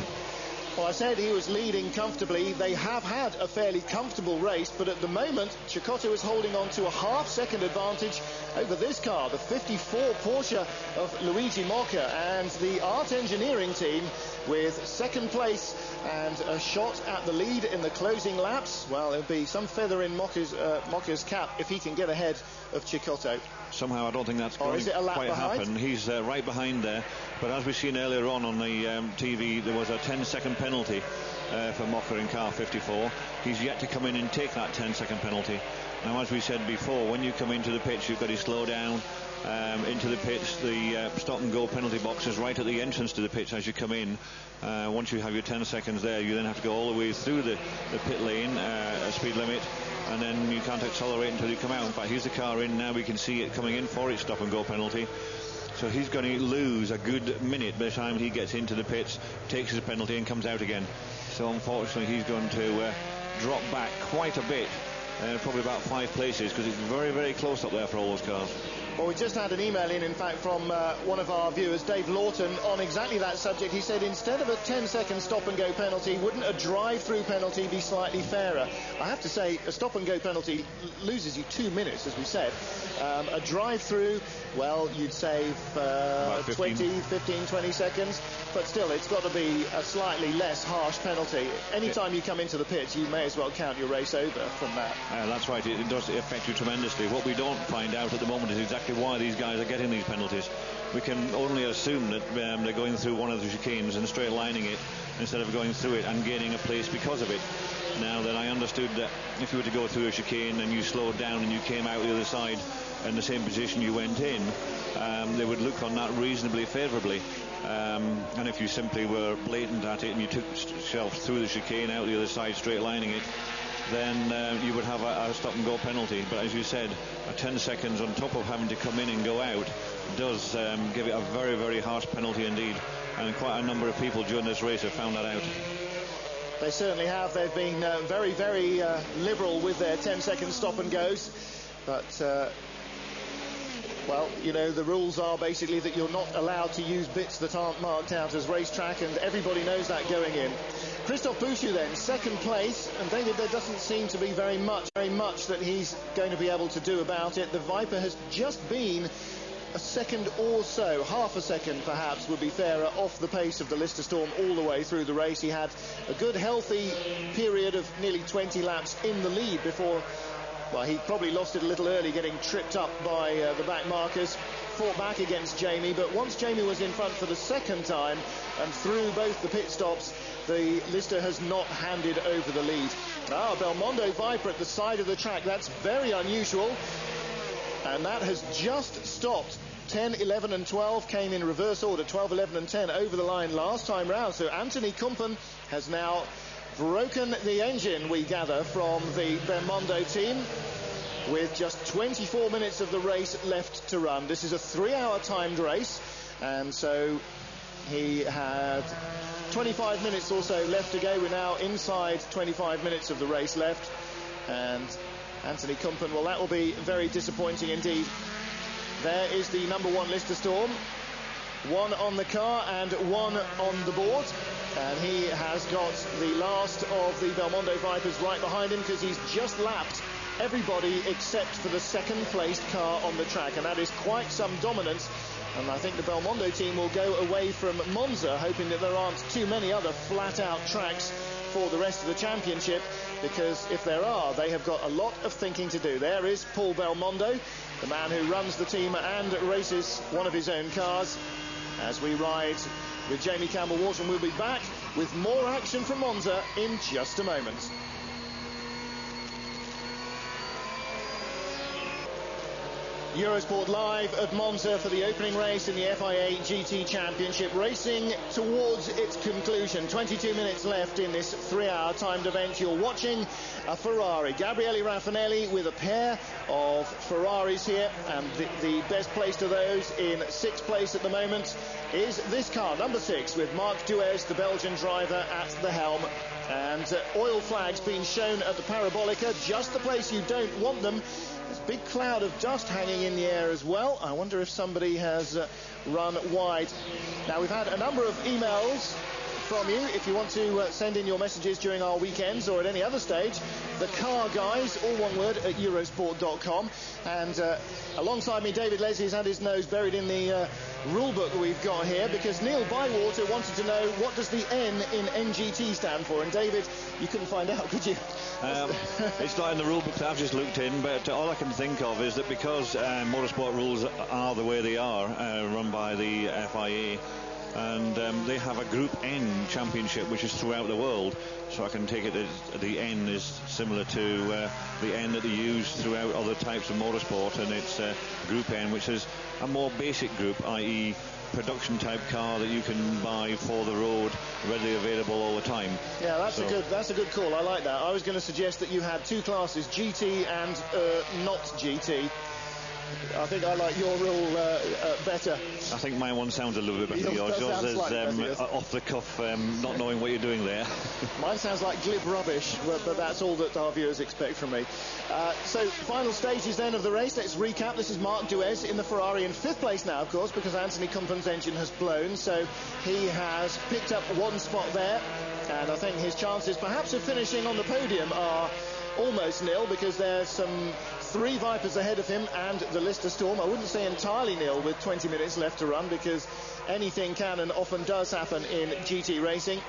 Well, I said he was leading comfortably. They have had a fairly comfortable race, but at the moment, Cecotto is holding on to a half-second advantage over this car, the 54 Porsche of Luigi Mocca, and the Art Engineering team with 2nd place and a shot at the lead in the closing laps. Well, there'll be some feather in Mocca's cap if he can get ahead of Cecotto. Somehow I don't think that's going to quite happen. He's right behind there, but as we've seen earlier on the TV, there was a 10-second penalty for Mocca in car 54. He's yet to come in and take that 10-second penalty. Now, as we said before, when you come into the pits, you've got to slow down into the pits. The stop and go penalty box is right at the entrance to the pits as you come in. Once you have your 10 seconds there, you then have to go all the way through the pit lane speed limit, and then you can't accelerate until you come out. In fact, here's the car in now. We can see it coming in for its stop and go penalty. So he's going to lose a good minute by the time he gets into the pits, takes his penalty and comes out again. So unfortunately he's going to drop back quite a bit, probably about 5 places, because it's very, very close up there for all those cars. Well, we just had an email in fact, from one of our viewers, Dave Lawton, on exactly that subject. He said instead of a 10-second stop-and-go penalty, wouldn't a drive-through penalty be slightly fairer? I have to say, a stop-and-go penalty loses you 2 minutes, as we said. A drive-through, well, you'd save 15, 20 seconds. But still, it's got to be a slightly less harsh penalty. Anytime you come into the pits, you may as well count your race over from that. That's right. It does affect you tremendously. What we don't find out at the moment is exactly why these guys are getting these penalties. We can only assume that they're going through one of the chicanes and straight lining it instead of going through it and gaining a place because of it. Now, then I understood that if you were to go through a chicane and you slowed down and you came out the other side in the same position you went in, they would look on that reasonably favourably. And if you simply were blatant at it and you took yourself through the chicane out the other side, straight lining it, then you would have a stop and go penalty. But as you said, a 10 seconds on top of having to come in and go out does give it a very, very harsh penalty indeed. And quite a number of people during this race have found that out. They certainly have. They've been very, very liberal with their 10-second stop and goes. But well, you know, the rules are basically that you're not allowed to use bits that aren't marked out as racetrack, and everybody knows that going in. Christophe Bouchou then, second place, and David, there doesn't seem to be very much that he's going to be able to do about it. The Viper has just been a second or so, half a second perhaps would be fairer, off the pace of the Lister Storm all the way through the race. He had a good healthy period of nearly 20 laps in the lead before, well, he probably lost it a little early, getting tripped up by the back markers. Fought back against Jamie, but once Jamie was in front for the second time and through both the pit stops, the Lister has not handed over the lead. Belmondo Viper at the side of the track, that's very unusual, and that has just stopped. 10, 11 and 12 came in reverse order, 12, 11 and 10 over the line last time round. So Anthony Kumpen has now broken the engine, we gather, from the Belmondo team, with just 24 minutes of the race left to run. This is a 3-hour timed race, and so he had 25 minutes or so left to go. We're now inside 25 minutes of the race left, and Anthony Kumpen, well, that will be very disappointing indeed. There is the number 1 Lister Storm, 1 on the car and 1 on the board, and he has got the last of the Belmondo Vipers right behind him, because he's just lapped everybody except for the second placed car on the track, and that is quite some dominance. And I think the Belmondo team will go away from Monza hoping that there aren't too many other flat out tracks for the rest of the championship, because if there are, they have got a lot of thinking to do. There is Paul Belmondo, the man who runs the team and races one of his own cars, as we ride with Jamie Campbell-Walsh, and we'll be back with more action from Monza in just a moment. Eurosport live at Monza for the opening race in the FIA GT Championship, racing towards its conclusion. 22 minutes left in this 3-hour timed event. You're watching a Ferrari. Gabriele Raffinelli with a pair of Ferraris here, and the best placed of those, in 6th place at the moment, is this car, number 6, with Marc Duez, the Belgian driver, at the helm. And oil flags being shown at the Parabolica, just the place you don't want them. There's a big cloud of dust hanging in the air as well. I wonder if somebody has run wide. Now, we've had a number of emails from you. If you want to send in your messages during our weekends or at any other stage, the car guys, all one word, at Eurosport.com. And alongside me, David Leslie's had his nose buried in the rule book that we've got here, because Neil Bywater wanted to know, what does the N in NGT stand for? And David, you couldn't find out, could you? It's not in the rule book that I've just looked in, but all I can think of is that because motorsport rules are the way they are, run by the FIA, and they have a Group N championship which is throughout the world, so I can take it that the N is similar to the N that they use throughout other types of motorsport, and it's Group N, which is a more basic group, i.e. production type car that you can buy for the road, readily available all the time. Yeah, that's a good call. I like that. I was going to suggest that you had two classes, GT and not GT. I think I like your rule better. I think my one sounds a little bit better. Yours is off the cuff, not knowing what you're doing there. Mine sounds like glib rubbish, but that's all that our viewers expect from me. So, final stages then of the race. Let's recap. This is Marc Duez in the Ferrari in 5th place now, of course, because Anthony Kumpan's engine has blown. So he has picked up one spot there, and I think his chances perhaps of finishing on the podium are almost nil, because there's some 3 Vipers ahead of him and the Lister Storm. I wouldn't say entirely nil with 20 minutes left to run, because anything can and often does happen in GT racing.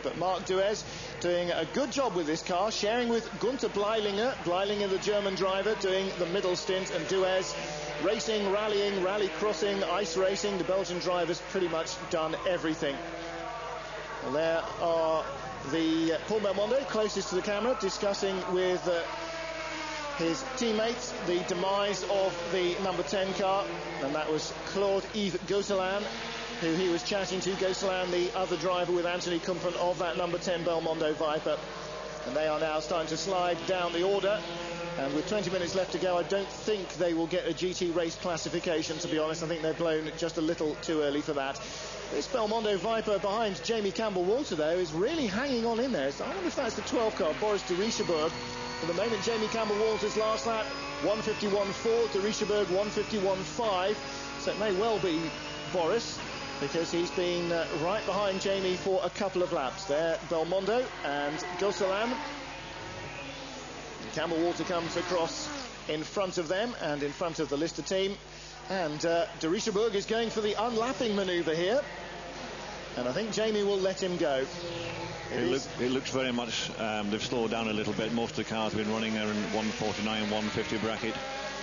But Marc Duez doing a good job with this car, sharing with Gunther Bleilinger. Bleilinger, the German driver, doing the middle stint, and Duez racing, rallying, rally crossing, ice racing. The Belgian driver's pretty much done everything. Well, there are the Paul Belmondo closest to the camera, discussing with his teammates the demise of the number 10 car, and that was Claude-Yves Gosselin, who he was chatting to. Gosselin, the other driver with Anthony Kumpan of that number 10 Belmondo Viper. And they are now starting to slide down the order, and with 20 minutes left to go, I don't think they will get a GT race classification, to be honest. I think they've blown just a little too early for that. This Belmondo Viper behind Jamie Campbell-Walter, though, is really hanging on in there. So I wonder if that's the 12 car, Boris de Richebourg. For the moment, Jamie Campbell-Walter's last lap, 151.4, de Richebourg 151.5. So it may well be Boris, because he's been right behind Jamie for a couple of laps. There, Belmondo and Gosselin. Campbell-Walter comes across in front of them and in front of the Lister team. And de Richebourg is going for the unlapping manoeuvre here. And I think Jamie will let him go. It looks very much, they've slowed down a little bit. Most of the cars have been running there in 149, 150 bracket.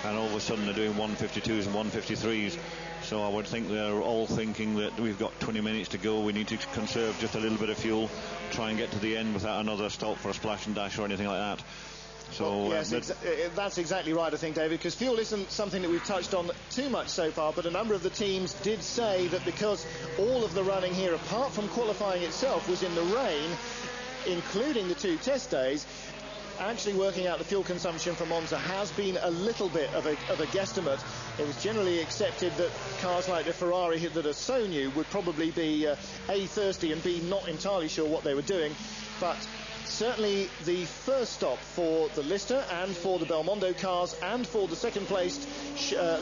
And all of a sudden they're doing 152s and 153s. So I would think they're all thinking that we've got 20 minutes to go. We need to conserve just a little bit of fuel, try and get to the end without another stop for a splash and dash or anything like that. So well, yes, that's exactly right, I think, David, because fuel isn't something that we've touched on too much so far, but a number of the teams did say that because all of the running here, apart from qualifying itself, was in the rain, including the 2 test days, actually working out the fuel consumption for Monza has been a little bit of a guesstimate. It was generally accepted that cars like the Ferrari that are so new would probably be A, thirsty, and B, not entirely sure what they were doing. But certainly the first stop for the Lister and for the Belmondo cars and for the second-placed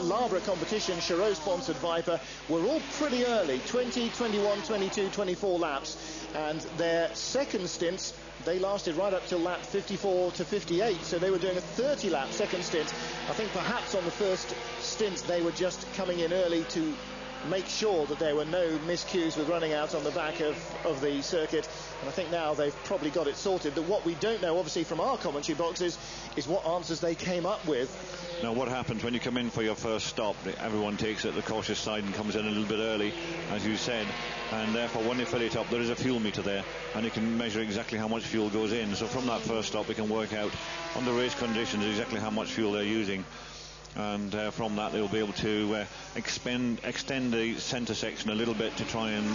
Labra competition, Chirot-sponsored Viper, were all pretty early, 20, 21, 22, 24 laps. And their second stints, they lasted right up till lap 54 to 58, so they were doing a 30-lap second stint. I think perhaps on the first stint they were just coming in early to make sure that there were no miscues with running out on the back of the circuit, and I think now they've probably got it sorted. But what we don't know, obviously, from our commentary boxes is what answers they came up with. Now, what happens when you come in for your first stop? Everyone takes it the cautious side and comes in a little bit early, as you said, and therefore when they fill it up, there is a fuel meter there, and you can measure exactly how much fuel goes in. So from that first stop, we can work out under race conditions exactly how much fuel they're using. And from that they'll be able to extend the centre section a little bit to try and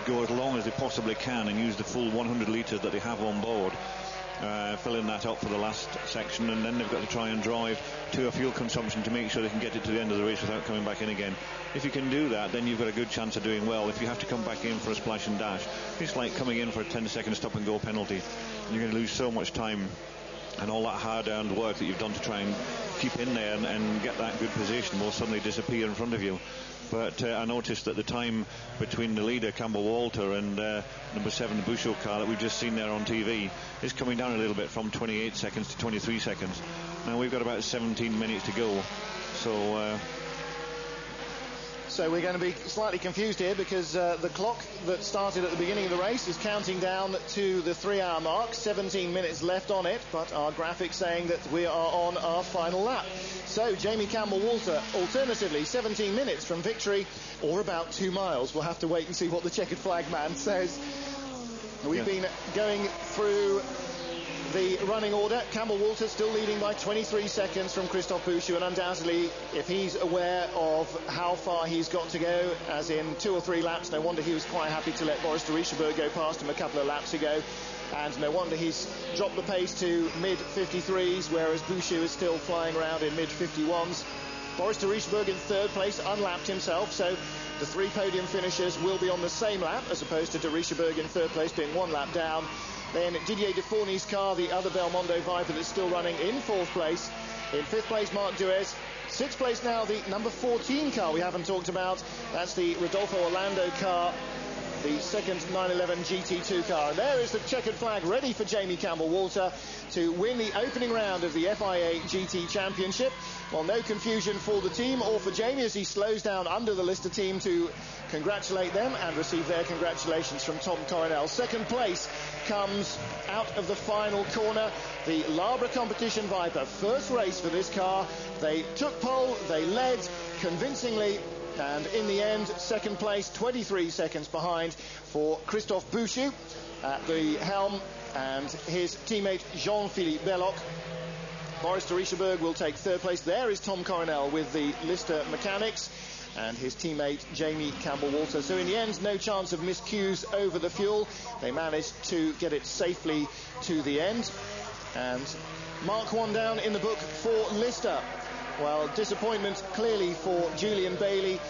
go as long as they possibly can and use the full 100 litres that they have on board, filling that up for the last section, and then they've got to try and drive to a fuel consumption to make sure they can get it to the end of the race without coming back in again. If you can do that, then you've got a good chance of doing well. If you have to come back in for a splash and dash, it's like coming in for a 10-second stop and go penalty. You're going to lose so much time, and all that hard-earned work that you've done to try and keep in there and get that good position will suddenly disappear in front of you. But I noticed that the time between the leader, Campbell-Walter, and number 7, the Bouchot car that we've just seen there on TV is coming down a little bit from 28 seconds to 23 seconds. Now we've got about 17 minutes to go. So we're going to be slightly confused here, because the clock that started at the beginning of the race is counting down to the 3-hour mark, 17 minutes left on it, but our graphics saying that we are on our final lap. So Jamie Campbell-Walter, alternatively 17 minutes from victory, or about 2 miles. We'll have to wait and see what the checkered flag man says. We've been going through the running order. Campbell Walter still leading by 23 seconds from Christophe Bouchou, and undoubtedly, if he's aware of how far he's got to go, as in 2 or 3 laps, no wonder he was quite happy to let Boris de Richebourg go past him a couple of laps ago. And no wonder he's dropped the pace to mid-53s, whereas Bouchou is still flying around in mid-51s. Boris de Richebourg in 3rd place, unlapped himself, so the 3 podium finishers will be on the same lap, as opposed to de Richebourg in 3rd place being 1 lap down. Then Didier Defourny's car, the other Belmondo Viper that's still running, in 4th place. In 5th place, Marc Duez. 6th place now, the number 14 car we haven't talked about. That's the Rodolfo Orlando car, the second 911 GT2 car. And there is the checkered flag ready for Jamie Campbell-Walter to win the opening round of the FIA GT Championship. Well, no confusion for the team or for Jamie as he slows down under the Lister team to congratulate them and receive their congratulations from Tom Coronel. 2nd place comes out of the final corner, the Labra Competition Viper. First race for this car. They took pole, they led convincingly, and in the end, 2nd place, 23 seconds behind for Christophe Bouchou at the helm, and his teammate Jean-Philippe Belloc. Boris de Richebourg will take 3rd place. There is Tom Coronel with the Lister mechanics, and his teammate Jamie Campbell-Walter. So in the end, no chance of miscues over the fuel. They managed to get it safely to the end, and mark 1 down in the book for Lister. Well, disappointment clearly for Julian Bailey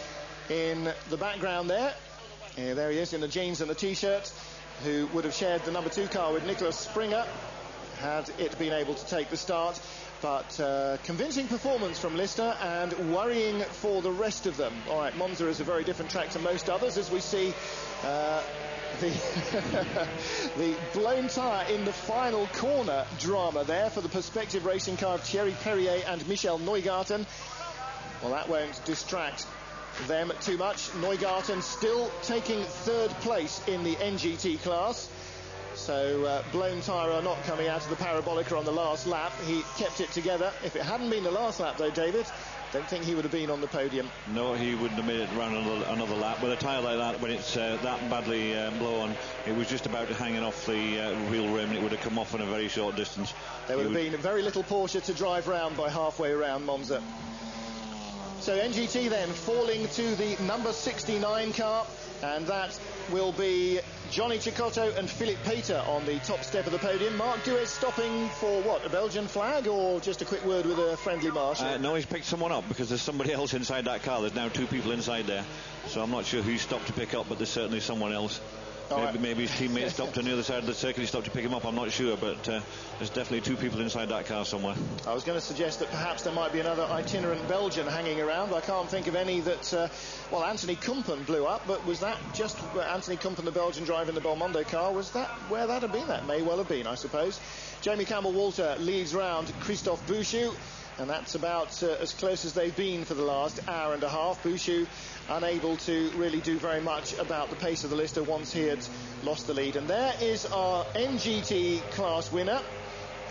in the background there. There he is in the jeans and the t-shirt, who would have shared the number 2 car with Nicholas Springer had it been able to take the start. But convincing performance from Lister, and worrying for the rest of them. All right, Monza is a very different track to most others, as we see the blown tyre in the final corner drama there for the Perspective racing car of Thierry Perrier and Michel Neugarten. Well, that won't distract them too much. Neugarten still taking 3rd place in the NGT class. So blown tyre are not coming out of the parabolica on the last lap. He kept it together. If it hadn't been the last lap, though, David, don't think he would have been on the podium. No, he wouldn't have made it around another lap. With a tyre like that, when it's that badly blown, it was just about hanging off the wheel rim, and it would have come off in a very short distance. There would have been very little Porsche to drive round by halfway around Monza. So NGT then falling to the number 69 car, and that will be Johnny Cecotto and Philippe Pater on the top step of the podium. Marc Duez stopping for what, a Belgian flag, or just a quick word with a friendly marshal? No, he's picked someone up because there's somebody else inside that car. There's now 2 people inside there, so I'm not sure who he stopped to pick up, but there's certainly someone else. Maybe his teammate stopped on the other side of the circuit. He stopped to pick him up, I'm not sure, but there's definitely 2 people inside that car somewhere. I was going to suggest that perhaps there might be another itinerant Belgian hanging around. I can't think of any that well, Anthony Kumpen blew up, but was that just Anthony Kumpen, the Belgian driving the Belmondo car? Was that where that had been? That may well have been, I suppose. Jamie Campbell-Walter leads round Christophe Bouchou, and that's about as close as they've been for the last hour and a half. Bouchou unable to really do very much about the pace of the Lister once he had lost the lead. And there is our NGT class winner.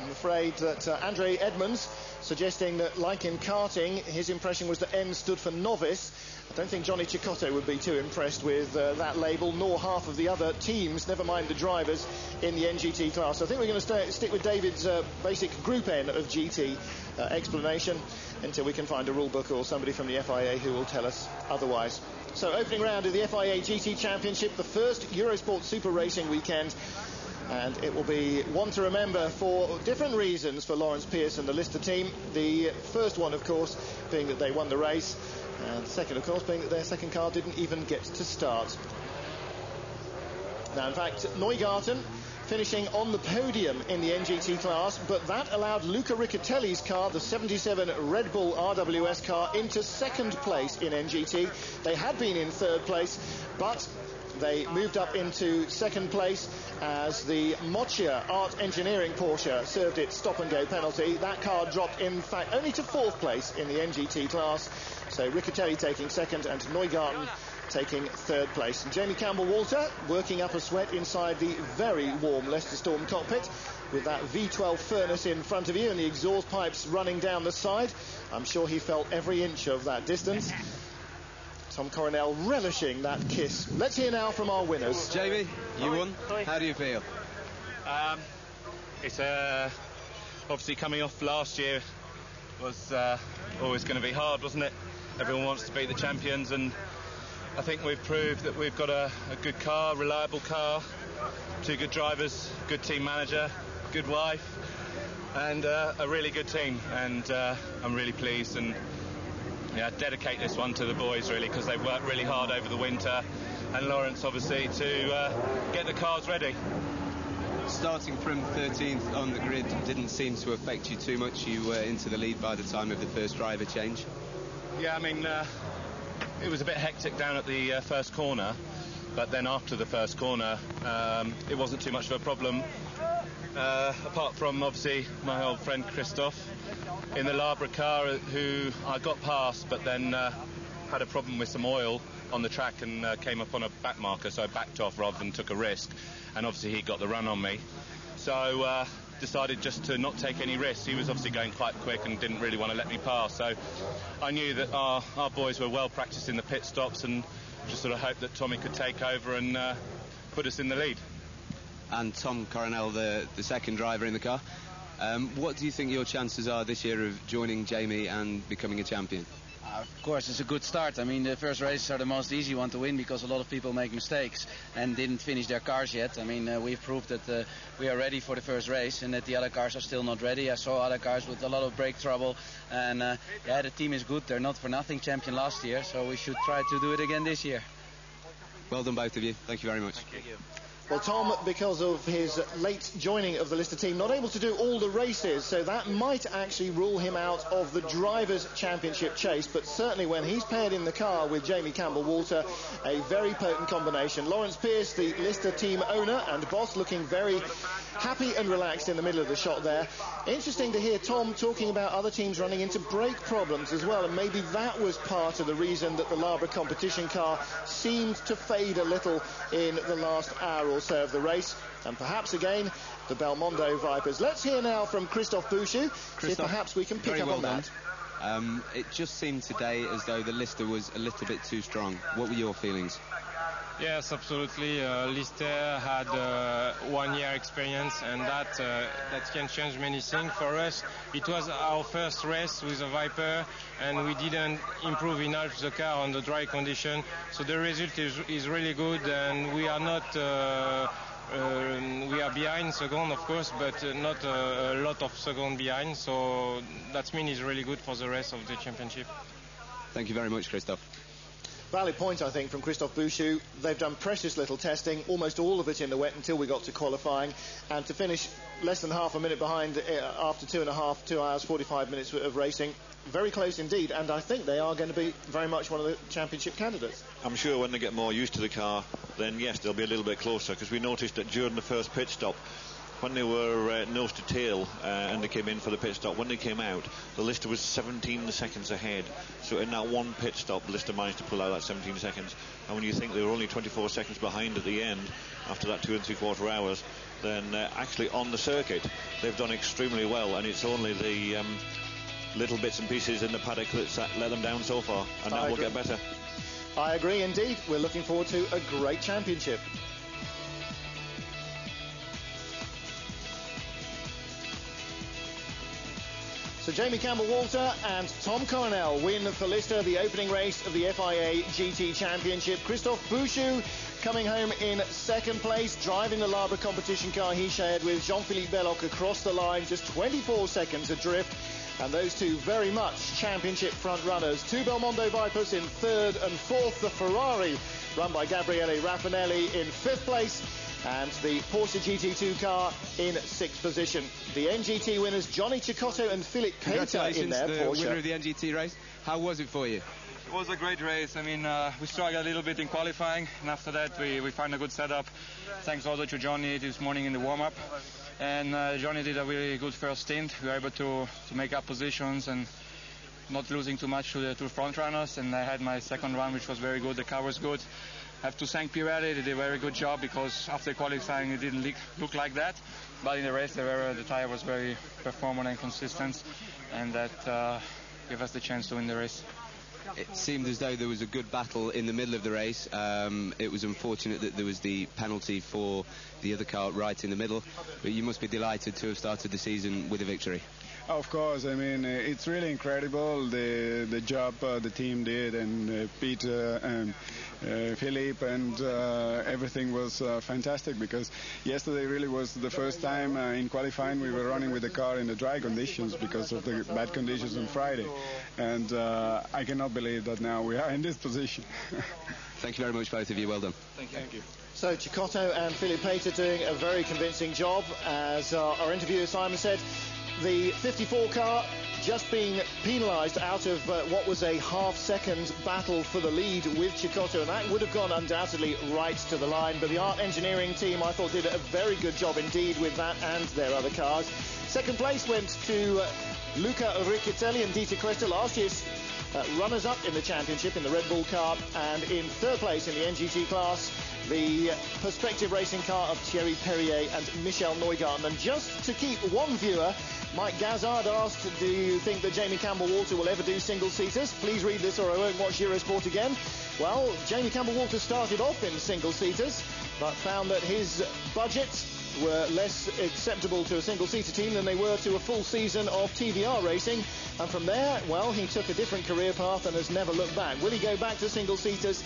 I'm afraid that Andre Edmonds suggesting that, like in karting, his impression was that N stood for novice. I don't think Johnny Cecotto would be too impressed with that label, nor half of the other teams, never mind the drivers, in the NGT class. So I think we're going to stick with David's basic Group N of GT explanation until we can find a rule book or somebody from the FIA who will tell us otherwise. So opening round of the FIA GT Championship, the first Eurosport Super Racing weekend, and it will be one to remember for different reasons for Lawrence Pierce and the Lister team. The first one, of course, being that they won the race, and the second, of course, being that their second car didn't even get to start. Now, in fact, Neugarten finishing on the podium in the NGT class, but that allowed Luca Riccatelli's car, the 77 Red Bull RWS car, into 2nd place in NGT. They had been in 3rd place, but they moved up into 2nd place as the Moccia Art Engineering Porsche served its stop-and-go penalty. That car dropped, in fact, only to 4th place in the NGT class. So Riccatelli taking 2nd and Neugarten taking 3rd place. And Jamie Campbell-Walter working up a sweat inside the very warm Leicester Storm cockpit with that V12 furnace in front of you and the exhaust pipes running down the side. I'm sure he felt every inch of that distance. Tom Coronel relishing that kiss. Let's hear now from our winners. Jamie, you won. How do you feel? It's obviously coming off last year was always going to be hard, wasn't it? Everyone wants to beat the champions, and I think we've proved that we've got a good car, reliable car, 2 good drivers, good team manager, good wife, and a really good team. And I'm really pleased, and dedicate this one to the boys really, because they've worked really hard over the winter, and Lawrence obviously to get the cars ready. Starting from 13th on the grid didn't seem to affect you too much. You were into the lead by the time of the first driver change. Yeah, I mean, it was a bit hectic down at the first corner, but then after the first corner, it wasn't too much of a problem. Apart from, obviously, my old friend Christoph in the Labra car, who I got past, but then had a problem with some oil on the track and came up on a back marker, so I backed off rather than took a risk. And obviously he got the run on me. So decided just to not take any risks. He was obviously going quite quick and didn't really want to let me pass. So I knew that our boys were well practiced in the pit stops, and just sort of hoped that Tommy could take over and put us in the lead. And Tom Coronel, the second driver in the car. What do you think your chances are this year of joining Jamie and becoming a champion? Of course, it's a good start. I mean, the first races are the most easy one to win because a lot of people make mistakes and didn't finish their cars yet. I mean, we've proved that we are ready for the first race and that the other cars are still not ready. I saw other cars with a lot of brake trouble, and the team is good. They're not for nothing champion last year, so we should try to do it again this year. Well done, both of you. Thank you very much. Thank you. Well, Tom, because of his late joining of the Lister team, not able to do all the races, so that might actually rule him out of the Drivers' Championship chase, but certainly when he's paired in the car with Jamie Campbell-Walter, a very potent combination. Lawrence Pierce, the Lister team owner and boss, looking very happy and relaxed in the middle of the shot there. Interesting to hear Tom talking about other teams running into brake problems as well, and maybe that was part of the reason that the Labra competition car seemed to fade a little in the last hour or so of the race, and perhaps again the Belmondo Vipers. Let's hear now from Christophe Bouchou, see if perhaps we can pick up on that. It just seemed today as though the Lister was a little bit too strong. What were your feelings? Yes, absolutely. Lister had 1 year experience, and that can change many things for us. It was our first race with a Viper, and we didn't improve enough the car on the dry condition. So the result is really good, and we are not. We are behind second, of course, but not a lot of second behind. So that means it's really good for the rest of the championship. Thank you very much, Christophe. Valid point, I think, from Christophe Bouchou. They've done precious little testing, almost all of it in the wet until we got to qualifying, and to finish less than half a minute behind after 2 hours, 45 minutes of racing. Very close indeed, and I think they are going to be very much one of the championship candidates. I'm sure when they get more used to the car, then yes, they'll be a little bit closer, because we noticed that during the first pit stop, when they were nose to tail and they came in for the pit stop, when they came out, the Lister was 17 seconds ahead. So in that one pit stop, Lister managed to pull out that 17 seconds. And when you think they were only 24 seconds behind at the end, after that 2 3/4 hours, then actually on the circuit, they've done extremely well. And it's only the little bits and pieces in the paddock that's let them down so far. And that will get better. I agree indeed. We're looking forward to a great championship. So Jamie Campbell-Walter and Tom Coronel win for Lister the opening race of the FIA GT Championship. Christophe Bouchou coming home in second place, driving the Labra competition car he shared with Jean-Philippe Belloc across the line, just 24 seconds adrift. And those two very much championship front runners. 2 Belmondo Vipers in third and fourth. The Ferrari run by Gabriele Raffinelli in fifth place. And the Porsche GT2 car in sixth position. The NGT winners, Johnny Cicotto and Philip Keita in their Porsche. Winner of the NGT race. How was it for you? It was a great race. I mean, we struggled a little bit in qualifying, and after that we found a good setup. Thanks also to Johnny this morning in the warm-up. And Johnny did a really good first stint. We were able to make up positions and not losing too much to the two front runners. And I had my second run, which was very good. The car was good. I have to thank Pirelli. They did a very good job, because after qualifying it didn't look like that. But in the race the tire was very performant and consistent, and that gave us the chance to win the race. It seemed as though there was a good battle in the middle of the race. It was unfortunate that there was the penalty for the other car right in the middle, but you must be delighted to have started the season with a victory. Of course, I mean, it's really incredible the job the team did, and Peter and Philippe, and everything was fantastic, because yesterday really was the first time in qualifying we were running with the car in the dry conditions because of the bad conditions on Friday, and I cannot believe that now we are in this position. Thank you very much, both of you. Well done. Thank you. So Cecotto and Philippe Pater doing a very convincing job. As our interviewer Simon said, the 54 car just being penalised out of what was a half-second battle for the lead with Cecotto, and that would have gone undoubtedly right to the line. But the Art Engineering team, I thought, did a very good job indeed with that and their other cars. Second place went to Luca Riccitelli and Dieter Klester, last year's runners-up in the championship in the Red Bull car, and in third place in the NGT class, the Perspective Racing car of Thierry Perrier and Michel Neugarten. And just to keep one viewer, Mike Gazard asked, do you think that Jamie Campbell-Walter will ever do single-seaters? Please read this or I won't watch Eurosport again. Well, Jamie Campbell-Walter started off in single-seaters, but found that his budgets were less acceptable to a single-seater team than they were to a full season of TVR racing. And from there, well, he took a different career path and has never looked back. Will he go back to single-seaters?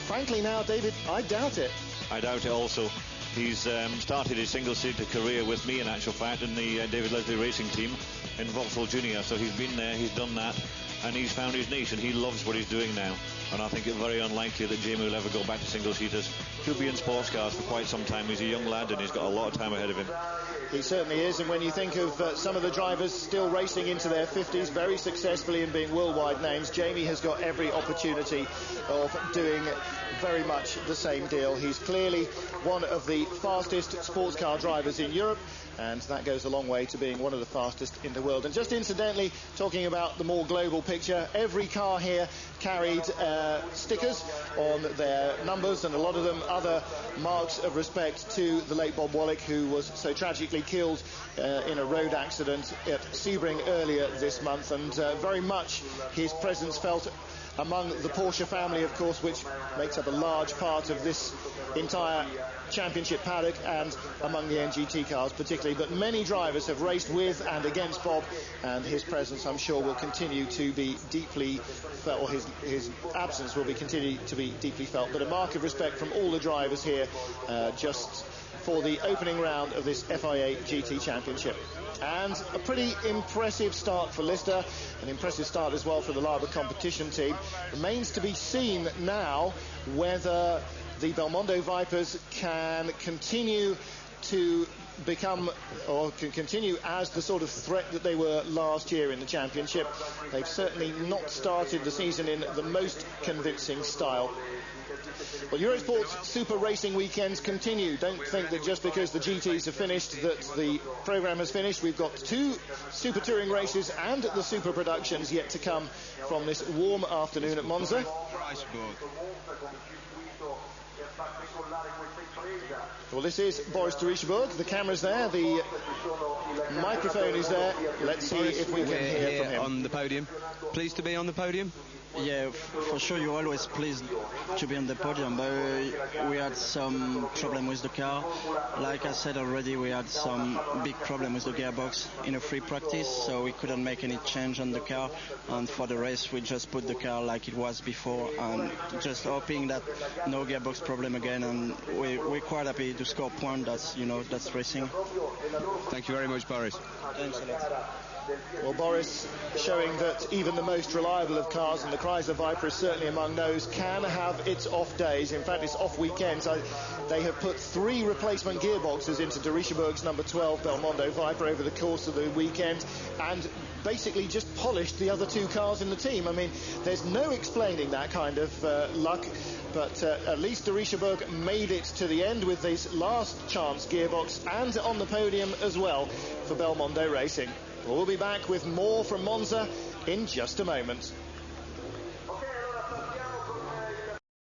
Frankly now, David, I doubt it. I doubt it also. He's started his single-seater career with me, in actual fact, in the David Leslie racing team in Vauxhall Junior. So he's been there, he's done that, and he's found his niche, and he loves what he's doing now. And I think it's very unlikely that Jamie will ever go back to single-seaters. He'll be in sports cars for quite some time. He's a young lad, and he's got a lot of time ahead of him. He certainly is, and when you think of some of the drivers still racing into their 50s very successfully and being worldwide names, Jamie has got every opportunity of doing very much the same deal. He's clearly one of the fastest sports car drivers in Europe, and that goes a long way to being one of the fastest in the world. And just incidentally, talking about the more global picture, every car here carried stickers on their numbers, and a lot of them other marks of respect to the late Bob Wallach, who was so tragically killed in a road accident at Sebring earlier this month, and very much his presence felt among the Porsche family, of course, which makes up a large part of this entire championship paddock, and among the NGT cars particularly. But many drivers have raced with and against Bob, and his presence, I'm sure, will continue to be deeply felt, or his absence will continue to be deeply felt. But a mark of respect from all the drivers here just for the opening round of this FIA GT Championship. And a pretty impressive start for Lister, an impressive start as well for the Labour competition team. Remains to be seen now whether the Belmondo Vipers can continue to become, or can continue as the sort of threat that they were last year in the championship. They've certainly not started the season in the most convincing style. Well, Eurosport's Super Racing weekends continue. Don't think that just because the GTs have finished that the programme has finished. We've got 2 Super Touring races and the Super Productions yet to come from this warm afternoon at Monza. Well, this is Boris de Richebourg. The camera's there, the microphone is there. Let's see if we can hear from him. On the podium. Pleased to be on the podium? Yeah, for sure, you're always pleased to be on the podium, but we had some problem with the car. Like I said already, we had some big problem with the gearbox in a free practice, so we couldn't make any change on the car, and for the race we just put the car like it was before, and just hoping that no gearbox problem again, and we're quite happy to score point. That's racing. Thank you very much, Boris. Thanks a lot. Well, Boris showing that even the most reliable of cars, and the Chrysler Viper is certainly among those, can have its off days. In fact, its off weekends. They have put 3 replacement gearboxes into de Richebourg's number 12 Belmondo Viper over the course of the weekend, and basically just polished the other 2 cars in the team. I mean, there's no explaining that kind of luck, but at least de Richebourg made it to the end with this last chance gearbox, and on the podium as well for Belmondo Racing. We'll be back with more from Monza in just a moment.